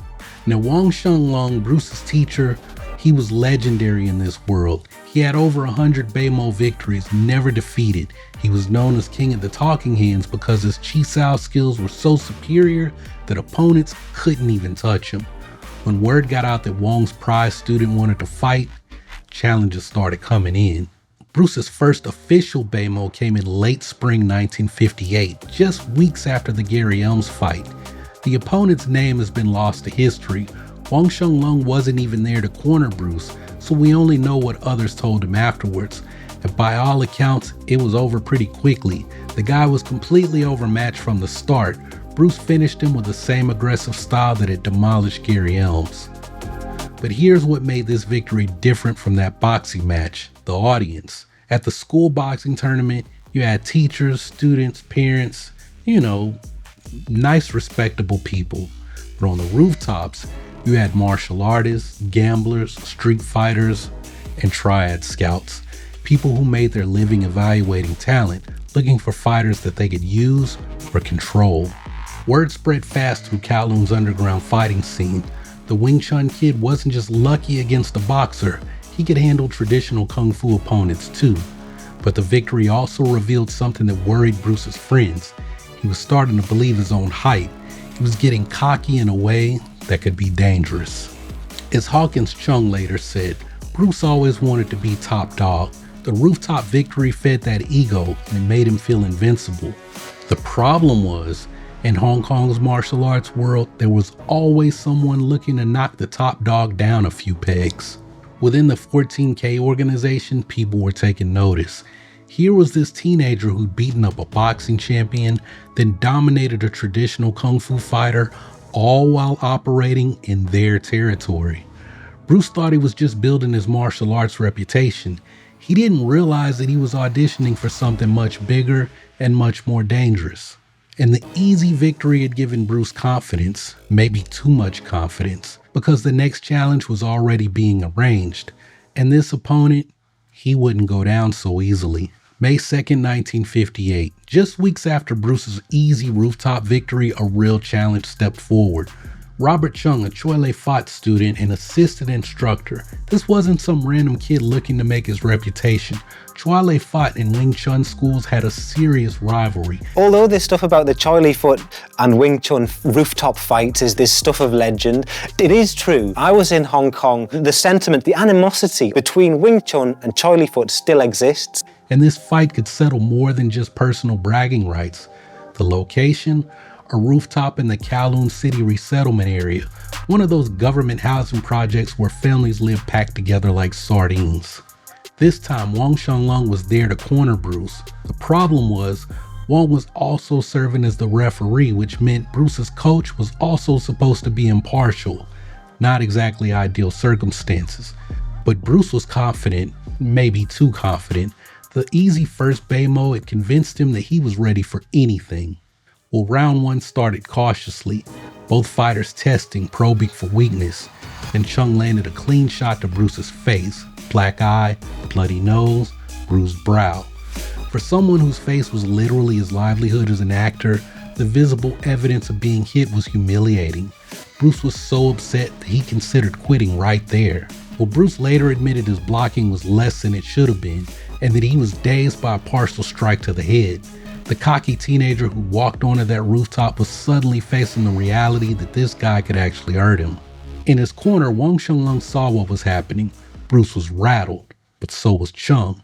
Now, Wang Shenglong, Bruce's teacher, he was legendary in this world. He had over 100 Beimo victories, never defeated. He was known as King of the Talking Hands because his Chi Sao skills were so superior that opponents couldn't even touch him. When word got out that Wang's prize student wanted to fight, challenges started coming in. Bruce's first official Beimo came in late spring 1958, just weeks after the Gary Elms fight. The opponent's name has been lost to history. Wang Shenglong wasn't even there to corner Bruce, so we only know what others told him afterwards. And by all accounts, it was over pretty quickly. The guy was completely overmatched from the start. Bruce finished him with the same aggressive style that had demolished Gary Elms. But here's what made this victory different from that boxing match: the audience. At the school boxing tournament, you had teachers, students, parents, nice, respectable people. But on the rooftops, you had martial artists, gamblers, street fighters, and Triad scouts. People who made their living evaluating talent, looking for fighters that they could use or control. Word spread fast through Kowloon's underground fighting scene. The Wing Chun kid wasn't just lucky against a boxer, he could handle traditional kung fu opponents too. But the victory also revealed something that worried Bruce's friends. He was starting to believe his own hype. He was getting cocky in a way that could be dangerous. As Hawkins Chung later said, Bruce always wanted to be top dog. The rooftop victory fed that ego and made him feel invincible. The problem was, in Hong Kong's martial arts world, there was always someone looking to knock the top dog down a few pegs. Within the 14K organization, people were taking notice. Here was this teenager who'd beaten up a boxing champion, then dominated a traditional kung fu fighter, all while operating in their territory. Bruce thought he was just building his martial arts reputation. He didn't realize that he was auditioning for something much bigger and much more dangerous. And the easy victory had given Bruce confidence, maybe too much confidence, because the next challenge was already being arranged. And this opponent, he wouldn't go down so easily. May 2nd, 1958, just weeks after Bruce's easy rooftop victory, a real challenge stepped forward. Robert Chung, a Choi Le Fat student and assistant instructor. This wasn't some random kid looking to make his reputation. Choi Le Fat and Wing Chun schools had a serious rivalry. Although this stuff about the Choi Le Fat and Wing Chun rooftop fights is this stuff of legend, it is true. I was in Hong Kong. The sentiment, the animosity between Wing Chun and Choi Le Fat still exists. And this fight could settle more than just personal bragging rights. The location? A rooftop in the Kowloon City resettlement area, one of those government housing projects where families live packed together like sardines. This time, Wong Sheng-lung was there to corner Bruce. The problem was, Wong was also serving as the referee, which meant Bruce's coach was also supposed to be impartial. Not exactly ideal circumstances. But Bruce was confident, maybe too confident. The easy first Baymo had convinced him that he was ready for anything. Well, round one started cautiously, both fighters testing, probing for weakness. Then Chung landed a clean shot to Bruce's face, black eye, bloody nose, bruised brow. For someone whose face was literally his livelihood as an actor, the visible evidence of being hit was humiliating. Bruce was so upset that he considered quitting right there. Well, Bruce later admitted his blocking was less than it should have been, and that he was dazed by a partial strike to the head. The cocky teenager who walked onto that rooftop was suddenly facing the reality that this guy could actually hurt him. In his corner, Wong Sheng-lung saw what was happening. Bruce was rattled, but so was Chung.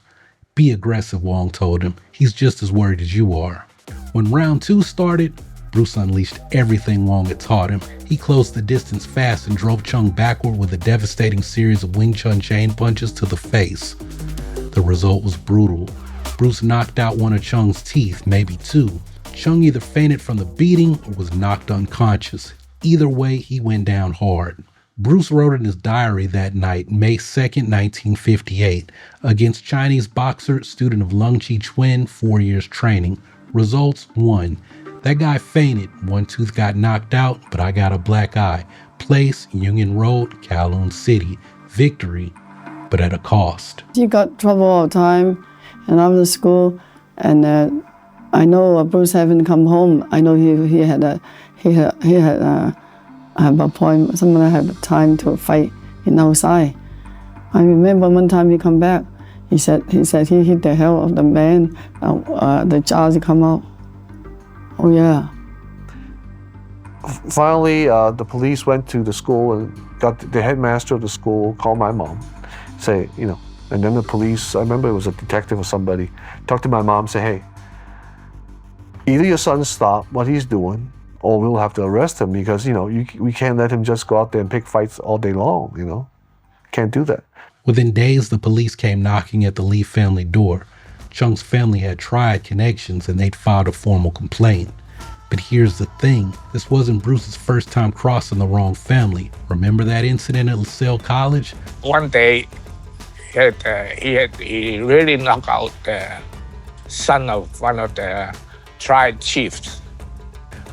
Be aggressive, Wong told him. He's just as worried as you are. When round two started, Bruce unleashed everything Wong had taught him. He closed the distance fast and drove Chung backward with a devastating series of Wing Chun chain punches to the face. The result was brutal. Bruce knocked out one of Chung's teeth, maybe two. Chung either fainted from the beating or was knocked unconscious. Either way, he went down hard. Bruce wrote in his diary that night, May 2nd, 1958, against Chinese boxer, student of Lung Chi Chuen, 4 years training. Results: 1. That guy fainted, one tooth got knocked out, but I got a black eye. Place: Union Road, Kowloon City. Victory, but at a cost. He got trouble all the time. And after school, and I know Bruce haven't come home. I know he had a point. Someone had time to fight in outside. I remember one time he come back. He said he hit the hell of the man. The jars come out. Oh yeah. Finally, the police went to the school and got the headmaster of the school, called my mom, say, and then the police, I remember it was a detective or somebody, talked to my mom, say, hey, either your son stop what he's doing, or we'll have to arrest him because, we can't let him just go out there and pick fights all day long, Can't do that. Within days, the police came knocking at the Lee family door. Chung's family had Triad connections and they'd filed a formal complaint. But here's the thing, this wasn't Bruce's first time crossing the wrong family. Remember that incident at LaSalle College? One day, he really knocked out the son of one of the triad chiefs.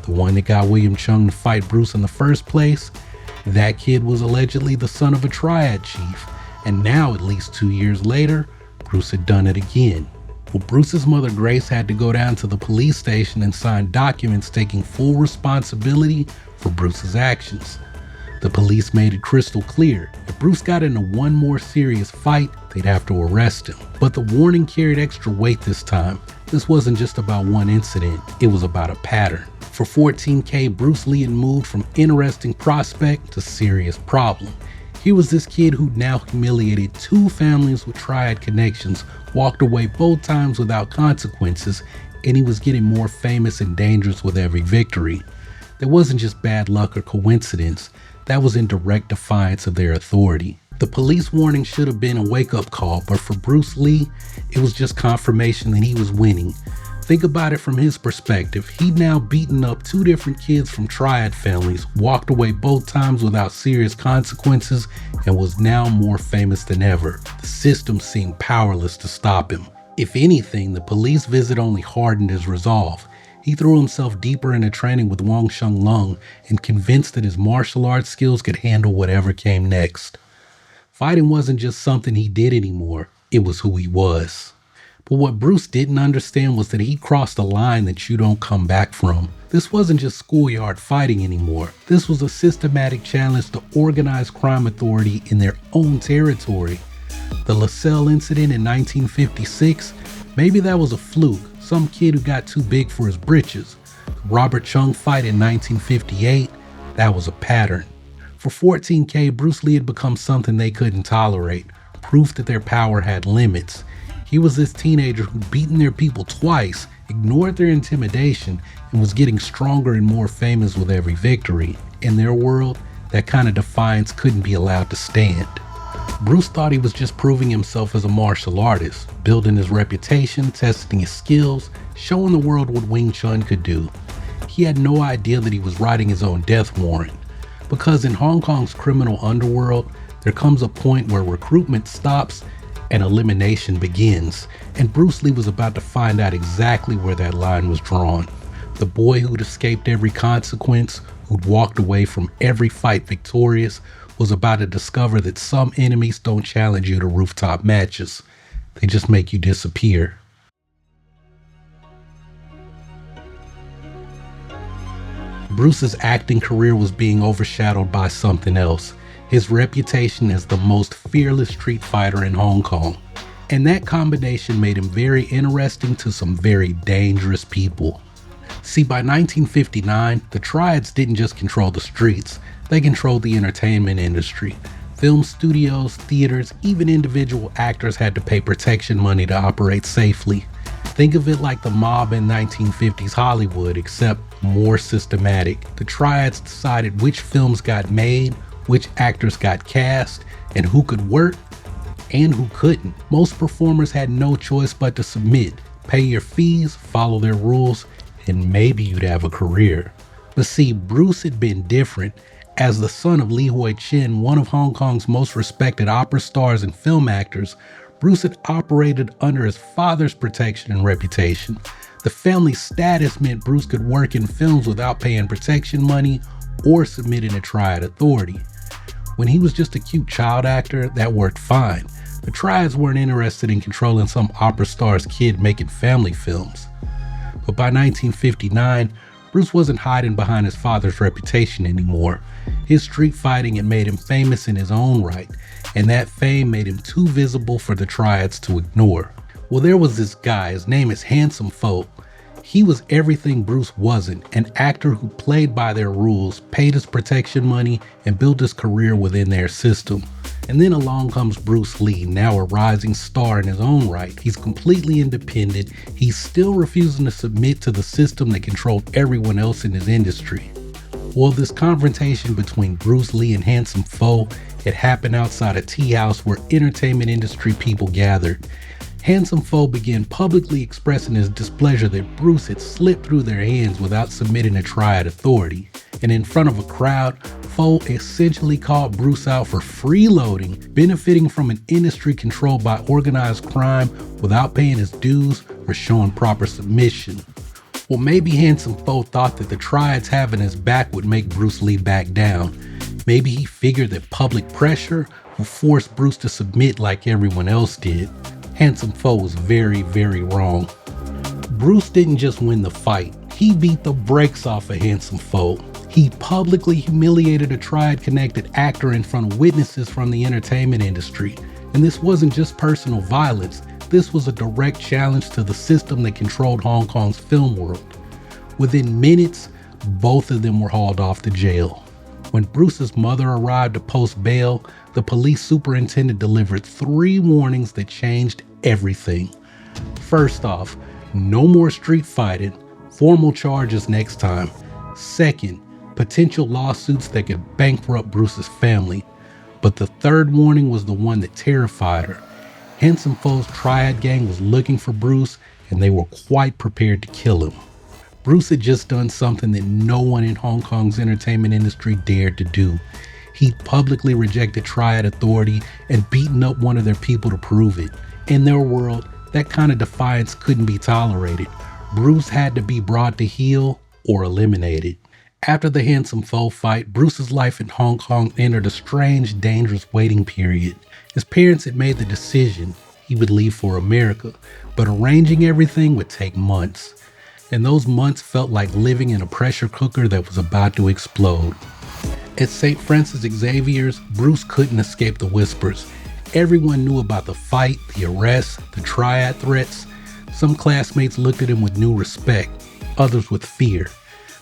The one that got William Chung to fight Bruce in the first place? That kid was allegedly the son of a triad chief. And now, at least 2 years later, Bruce had done it again. Well, Bruce's mother Grace had to go down to the police station and sign documents taking full responsibility for Bruce's actions. The police made it crystal clear, if Bruce got into one more serious fight, they'd have to arrest him. But the warning carried extra weight this time. This wasn't just about one incident, it was about a pattern. For 14K, Bruce Lee had moved from interesting prospect to serious problem. Here was this kid who'd now humiliated 2 families with triad connections, walked away both times without consequences, and he was getting more famous and dangerous with every victory. That wasn't just bad luck or coincidence, that was in direct defiance of their authority. The police warning should have been a wake-up call, but for Bruce Lee, it was just confirmation that he was winning. Think about it from his perspective. He'd now beaten up 2 different kids from Triad families, walked away both times without serious consequences, and was now more famous than ever. The system seemed powerless to stop him. If anything, the police visit only hardened his resolve. He threw himself deeper into training with Wang Lung and convinced that his martial arts skills could handle whatever came next. Fighting wasn't just something he did anymore, it was who he was. But what Bruce didn't understand was that he crossed a line that you don't come back from. This wasn't just schoolyard fighting anymore. This was a systematic challenge to organized crime authority in their own territory. The LaSalle incident in 1956, maybe that was a fluke, some kid who got too big for his britches. The Robert Chung fight in 1958, that was a pattern. For 14K, Bruce Lee had become something they couldn't tolerate, proof that their power had limits. He was this teenager who'd beaten their people twice, ignored their intimidation, and was getting stronger and more famous with every victory. In their world, that kind of defiance couldn't be allowed to stand. Bruce thought he was just proving himself as a martial artist, building his reputation, testing his skills, showing the world what Wing Chun could do. He had no idea that he was writing his own death warrant. Because in Hong Kong's criminal underworld, there comes a point where recruitment stops and elimination begins, and Bruce Lee was about to find out exactly where that line was drawn. The boy who'd escaped every consequence, who'd walked away from every fight victorious, was about to discover that some enemies don't challenge you to rooftop matches. They just make you disappear. Bruce's acting career was being overshadowed by something else. His reputation as the most fearless street fighter in Hong Kong. And that combination made him very interesting to some very dangerous people. See, by 1959, the Triads didn't just control the streets, they controlled the entertainment industry. Film studios, theaters, even individual actors had to pay protection money to operate safely. Think of it like the mob in 1950s Hollywood, except more systematic. The Triads decided which films got made, which actors got cast, and who could work and who couldn't. Most performers had no choice but to submit, pay your fees, follow their rules, and maybe you'd have a career. But see, Bruce had been different. As the son of Li Hoi Chin, one of Hong Kong's most respected opera stars and film actors, Bruce had operated under his father's protection and reputation. The family status meant Bruce could work in films without paying protection money or submitting to Triad authority. When he was just a cute child actor, that worked fine. The Triads weren't interested in controlling some opera star's kid making family films. But by 1959, Bruce wasn't hiding behind his father's reputation anymore. His street fighting had made him famous in his own right, and that fame made him too visible for the Triads to ignore. Well, there was this guy, his name is Handsome Pho. He was everything Bruce wasn't, an actor who played by their rules, paid his protection money, and built his career within their system. And then along comes Bruce Lee, now a rising star in his own right. He's completely independent. He's still refusing to submit to the system that controlled everyone else in his industry. Well, this confrontation between Bruce Lee and Handsome Pho had happened outside a tea house where entertainment industry people gathered. Handsome Pho began publicly expressing his displeasure that Bruce had slipped through their hands without submitting to Triad authority. And in front of a crowd, Pho essentially called Bruce out for freeloading, benefiting from an industry controlled by organized crime without paying his dues or showing proper submission. Well, maybe Handsome Pho thought that the Triads having his back would make Bruce Lee back down. Maybe he figured that public pressure would force Bruce to submit like everyone else did. Handsome Pho was very, very wrong. Bruce didn't just win the fight, he beat the brakes off of Handsome Pho. He publicly humiliated a Triad-connected actor in front of witnesses from the entertainment industry. And this wasn't just personal violence, this was a direct challenge to the system that controlled Hong Kong's film world. Within minutes, both of them were hauled off to jail. When Bruce's mother arrived to post bail, the police superintendent delivered 3 warnings that changed everything. First off, no more street fighting, formal charges next time. Second, potential lawsuits that could bankrupt Bruce's family. But the third warning was the one that terrified her. Handsome Foe's Triad gang was looking for Bruce, and they were quite prepared to kill him. Bruce had just done something that no one in Hong Kong's entertainment industry dared to do. He publicly rejected Triad authority and beaten up one of their people to prove it. In their world, that kind of defiance couldn't be tolerated. Bruce had to be brought to heel or eliminated. After the Handsome Foe fight, Bruce's life in Hong Kong entered a strange, dangerous waiting period. His parents had made the decision he would leave for America, but arranging everything would take months. And those months felt like living in a pressure cooker that was about to explode. At St. Francis Xavier's, Bruce couldn't escape the whispers. Everyone knew about the fight, the arrest, the Triad threats. Some classmates looked at him with new respect, others with fear.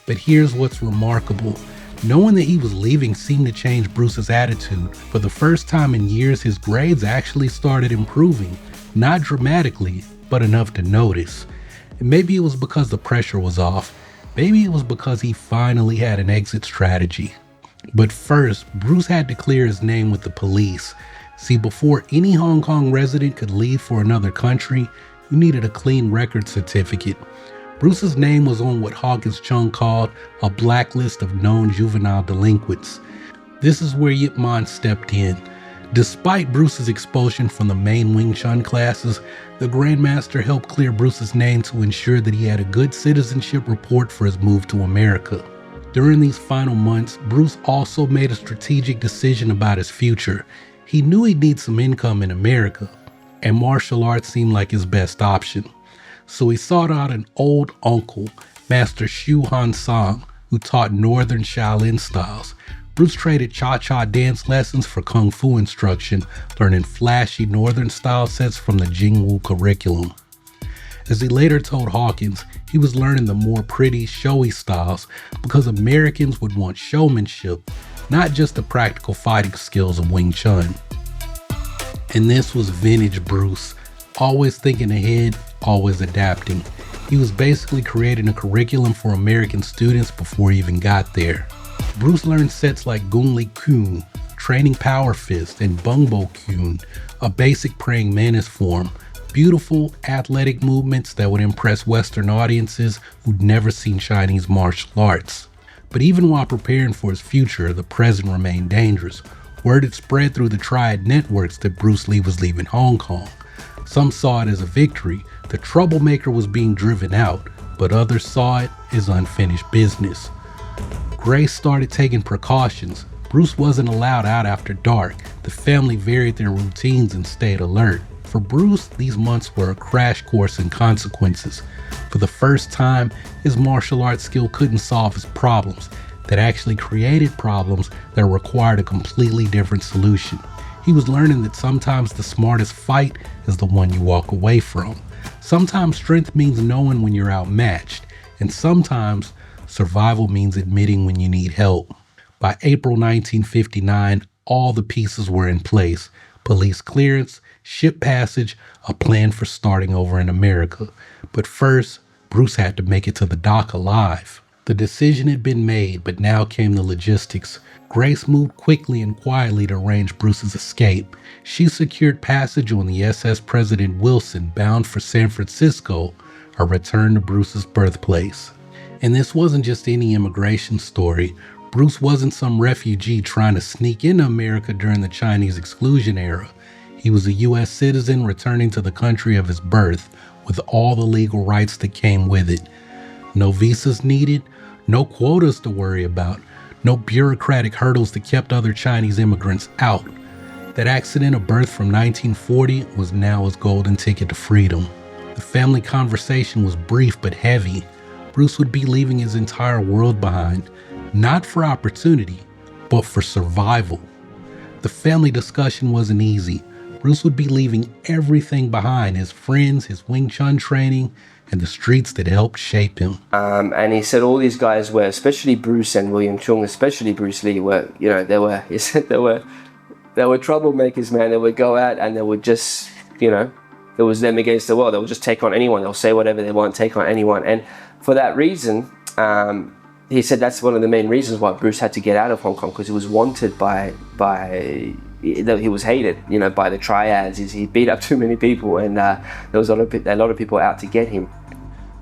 But here's what's remarkable. Knowing that he was leaving seemed to change Bruce's attitude. For the first time in years, his grades actually started improving. Not dramatically, but enough to notice. And maybe it was because the pressure was off. Maybe it was because he finally had an exit strategy. But first, Bruce had to clear his name with the police. See, before any Hong Kong resident could leave for another country, you needed a clean record certificate. Bruce's name was on what Hawkins Chung called a blacklist of known juvenile delinquents. This is where Yip Man stepped in. Despite Bruce's expulsion from the main Wing Chun classes, the Grandmaster helped clear Bruce's name to ensure that he had a good citizenship report for his move to America. During these final months, Bruce also made a strategic decision about his future. He knew he'd need some income in America, and martial arts seemed like his best option. So he sought out an old uncle, Master Xu Han Sang, who taught Northern Shaolin styles. Bruce traded cha-cha dance lessons for kung fu instruction, learning flashy Northern style sets from the Jingwu curriculum. As he later told Hawkins, he was learning the more pretty, showy styles because Americans would want showmanship, not just the practical fighting skills of Wing Chun. And this was vintage Bruce, always thinking ahead, always adapting. He was basically creating a curriculum for American students before he even got there. Bruce learned sets like Gung Li Kun, training power fist, and Bung Bo Kun, a basic praying mantis form. Beautiful, athletic movements that would impress Western audiences who'd never seen Chinese martial arts. But even while preparing for his future, the present remained dangerous. Word had spread through the Triad networks that Bruce Lee was leaving Hong Kong. Some saw it as a victory. The troublemaker was being driven out, but others saw it as unfinished business. Grace started taking precautions. Bruce wasn't allowed out after dark. The family varied their routines and stayed alert. For Bruce, these months were a crash course in consequences. For the first time, his martial arts skill couldn't solve his problems, that actually created problems that required a completely different solution. He was learning that sometimes the smartest fight is the one you walk away from. Sometimes strength means knowing when you're outmatched, and sometimes survival means admitting when you need help. By April 1959, all the pieces were in place. Police clearance, ship passage, a plan for starting over in America. But first, Bruce had to make it to the dock alive. The decision had been made, but now came the logistics. Grace moved quickly and quietly to arrange Bruce's escape. She secured passage on the SS President Wilson, bound for San Francisco, a return to Bruce's birthplace. And this wasn't just any immigration story. Bruce wasn't some refugee trying to sneak into America during the Chinese exclusion era. He was a U.S. citizen returning to the country of his birth, with all the legal rights that came with it. No visas needed, no quotas to worry about, no bureaucratic hurdles that kept other Chinese immigrants out. That accident of birth from 1940 was now his golden ticket to freedom. The family conversation was brief but heavy. Bruce would be leaving his entire world behind, not for opportunity, but for survival. The family discussion wasn't easy. Bruce would be leaving everything behind, his friends, his Wing Chun training, and the streets that helped shape him. And he said all these guys were, especially Bruce and William Chung, especially Bruce Lee, he said they were troublemakers, man. They would go out and they would just, it was them against the world. They would just take on anyone. They'll say whatever they want, take on anyone. And for that reason, he said that's one of the main reasons why Bruce had to get out of Hong Kong, because he was wanted by he was hated, by the Triads. Is he beat up too many people, and there was a lot of people out to get him.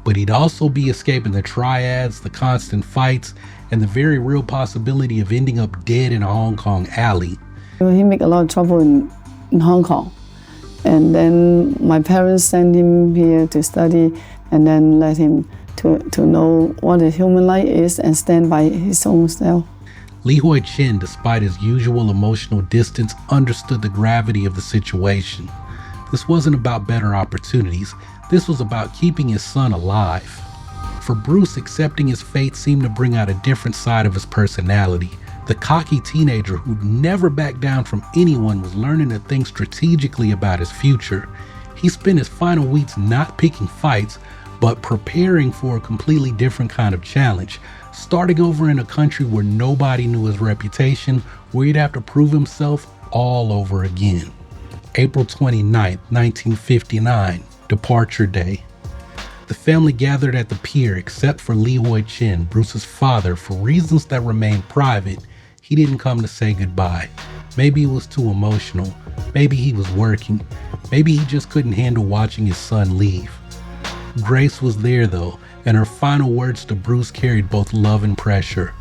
But he'd also be escaping the Triads, the constant fights, and the very real possibility of ending up dead in a Hong Kong alley. He made a lot of trouble in Hong Kong. And then my parents sent him here to study and then let him to know what a human life is and stand by his own self. Li Hoi Chin, despite his usual emotional distance, understood the gravity of the situation. This wasn't about better opportunities. This was about keeping his son alive. For Bruce, accepting his fate seemed to bring out a different side of his personality. The cocky teenager who'd never backed down from anyone was learning to think strategically about his future. He spent his final weeks not picking fights, but preparing for a completely different kind of challenge, starting over in a country where nobody knew his reputation, where he'd have to prove himself all over again. April 29th, 1959, departure day. The family gathered at the pier except for Li Hoi Chin, Bruce's father. For reasons that remain private, he didn't come to say goodbye. Maybe it was too emotional. Maybe he was working. Maybe he just couldn't handle watching his son leave. Grace was there though, and her final words to Bruce carried both love and pressure.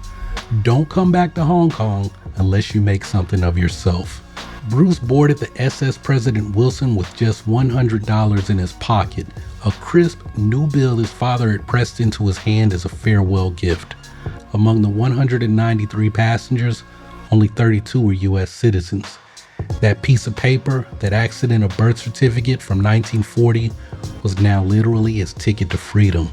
Don't come back to Hong Kong unless you make something of yourself. Bruce boarded the SS President Wilson with just $100 in his pocket, a crisp new bill his father had pressed into his hand as a farewell gift. Among the 193 passengers, only 32 were U.S. citizens. That piece of paper, that accidental birth certificate from 1940, was now literally his ticket to freedom.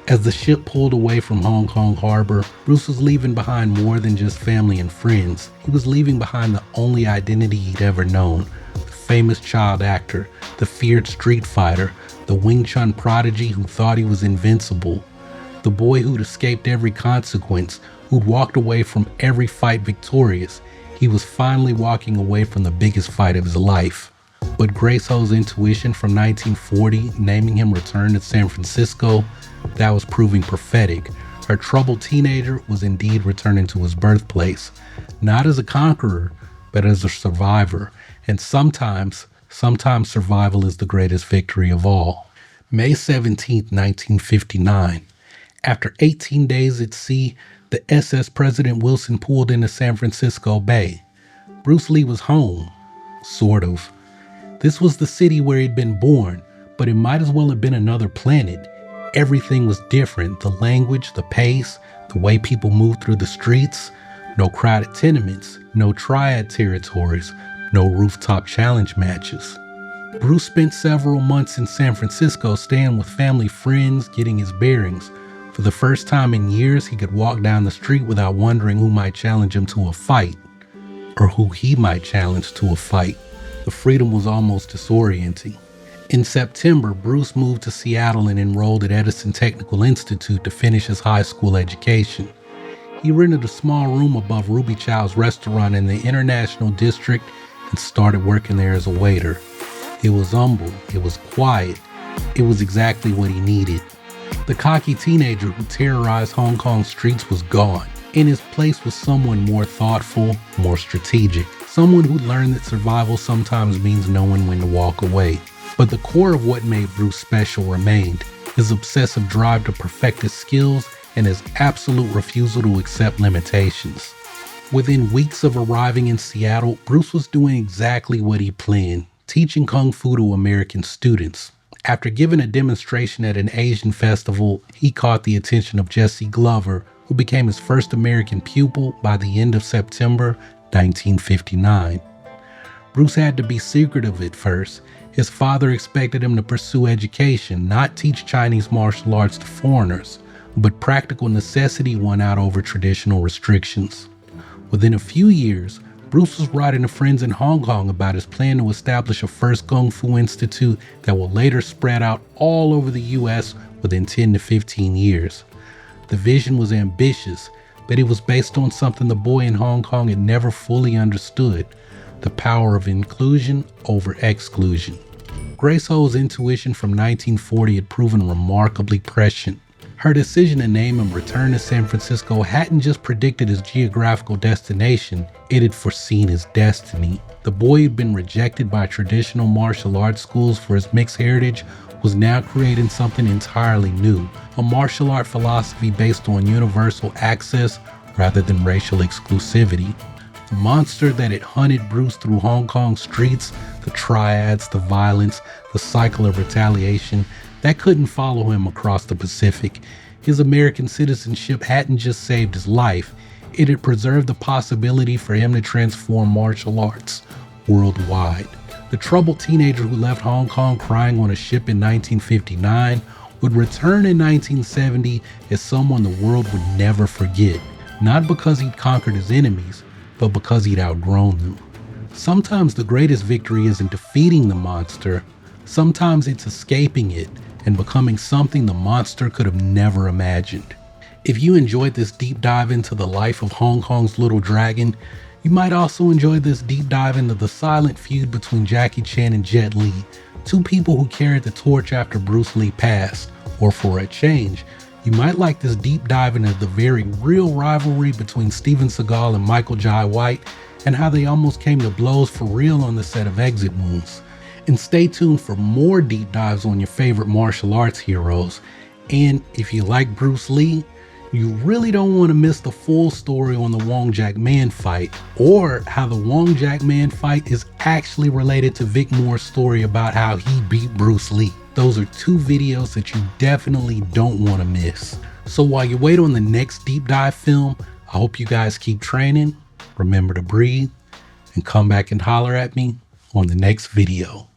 As the ship pulled away from Hong Kong harbor, Bruce was leaving behind more than just family and friends. He was leaving behind the only identity he'd ever known, the famous child actor, the feared street fighter, the Wing Chun prodigy who thought he was invincible, the boy who'd escaped every consequence, who'd walked away from every fight victorious. He was finally walking away from the biggest fight of his life. But Grace Ho's intuition from 1940, naming him Return to San Francisco, that was proving prophetic. Her troubled teenager was indeed returning to his birthplace, not as a conqueror, but as a survivor. And sometimes survival is the greatest victory of all. May 17, 1959. After 18 days at sea, the SS President Wilson pulled into San Francisco Bay. Bruce Lee was home, sort of. This was the city where he'd been born, but it might as well have been another planet. Everything was different. The language, the pace, the way people moved through the streets. No crowded tenements, no triad territories, no rooftop challenge matches. Bruce spent several months in San Francisco staying with family friends, getting his bearings. For the first time in years, he could walk down the street without wondering who might challenge him to a fight, or who he might challenge to a fight. The freedom was almost disorienting. In September, Bruce moved to Seattle and enrolled at Edison Technical Institute to finish his high school education. He rented a small room above Ruby Chow's restaurant in the International District and started working there as a waiter. It was humble, it was quiet, it was exactly what he needed. The cocky teenager who terrorized Hong Kong streets was gone. In his place was someone more thoughtful, more strategic, someone who learned that survival sometimes means knowing when to walk away. But the core of what made Bruce special remained, his obsessive drive to perfect his skills and his absolute refusal to accept limitations. Within weeks of arriving in Seattle, Bruce was doing exactly what he planned, teaching Kung Fu to American students. After giving a demonstration at an Asian festival, he caught the attention of Jesse Glover, who became his first American pupil by the end of September 1959. Bruce had to be secretive at first. His father expected him to pursue education, not teach Chinese martial arts to foreigners, but practical necessity won out over traditional restrictions. Within a few years, Bruce was writing to friends in Hong Kong about his plan to establish a first Kung Fu institute that will later spread out all over the US within 10 to 15 years. The vision was ambitious, but it was based on something the boy in Hong Kong had never fully understood: the power of inclusion over exclusion. Grace Ho's intuition from 1940 had proven remarkably prescient. Her decision to name him Return to San Francisco hadn't just predicted his geographical destination, it had foreseen his destiny. The boy who'd been rejected by traditional martial arts schools for his mixed heritage was now creating something entirely new, a martial art philosophy based on universal access rather than racial exclusivity. The monster that had hunted Bruce through Hong Kong streets, the triads, the violence, the cycle of retaliation, that couldn't follow him across the Pacific. His American citizenship hadn't just saved his life, it had preserved the possibility for him to transform martial arts worldwide. The troubled teenager who left Hong Kong crying on a ship in 1959 would return in 1970 as someone the world would never forget, not because he'd conquered his enemies, but because he'd outgrown them. Sometimes the greatest victory isn't defeating the monster, sometimes it's escaping it and becoming something the monster could have never imagined. If you enjoyed this deep dive into the life of Hong Kong's little dragon, you might also enjoy this deep dive into the silent feud between Jackie Chan and Jet Li, two people who carried the torch after Bruce Lee passed. Or for a change, you might like this deep dive into the very real rivalry between Steven Seagal and Michael Jai White and how they almost came to blows for real on the set of Exit Wounds. And stay tuned for more deep dives on your favorite martial arts heroes. And if you like Bruce Lee, you really don't want to miss the full story on the Wong Jack Man fight, or how the Wong Jack Man fight is actually related to Vic Moore's story about how he beat Bruce Lee. Those are two videos that you definitely don't want to miss. So while you wait on the next deep dive film, I hope you guys keep training, remember to breathe, and come back and holler at me on the next video.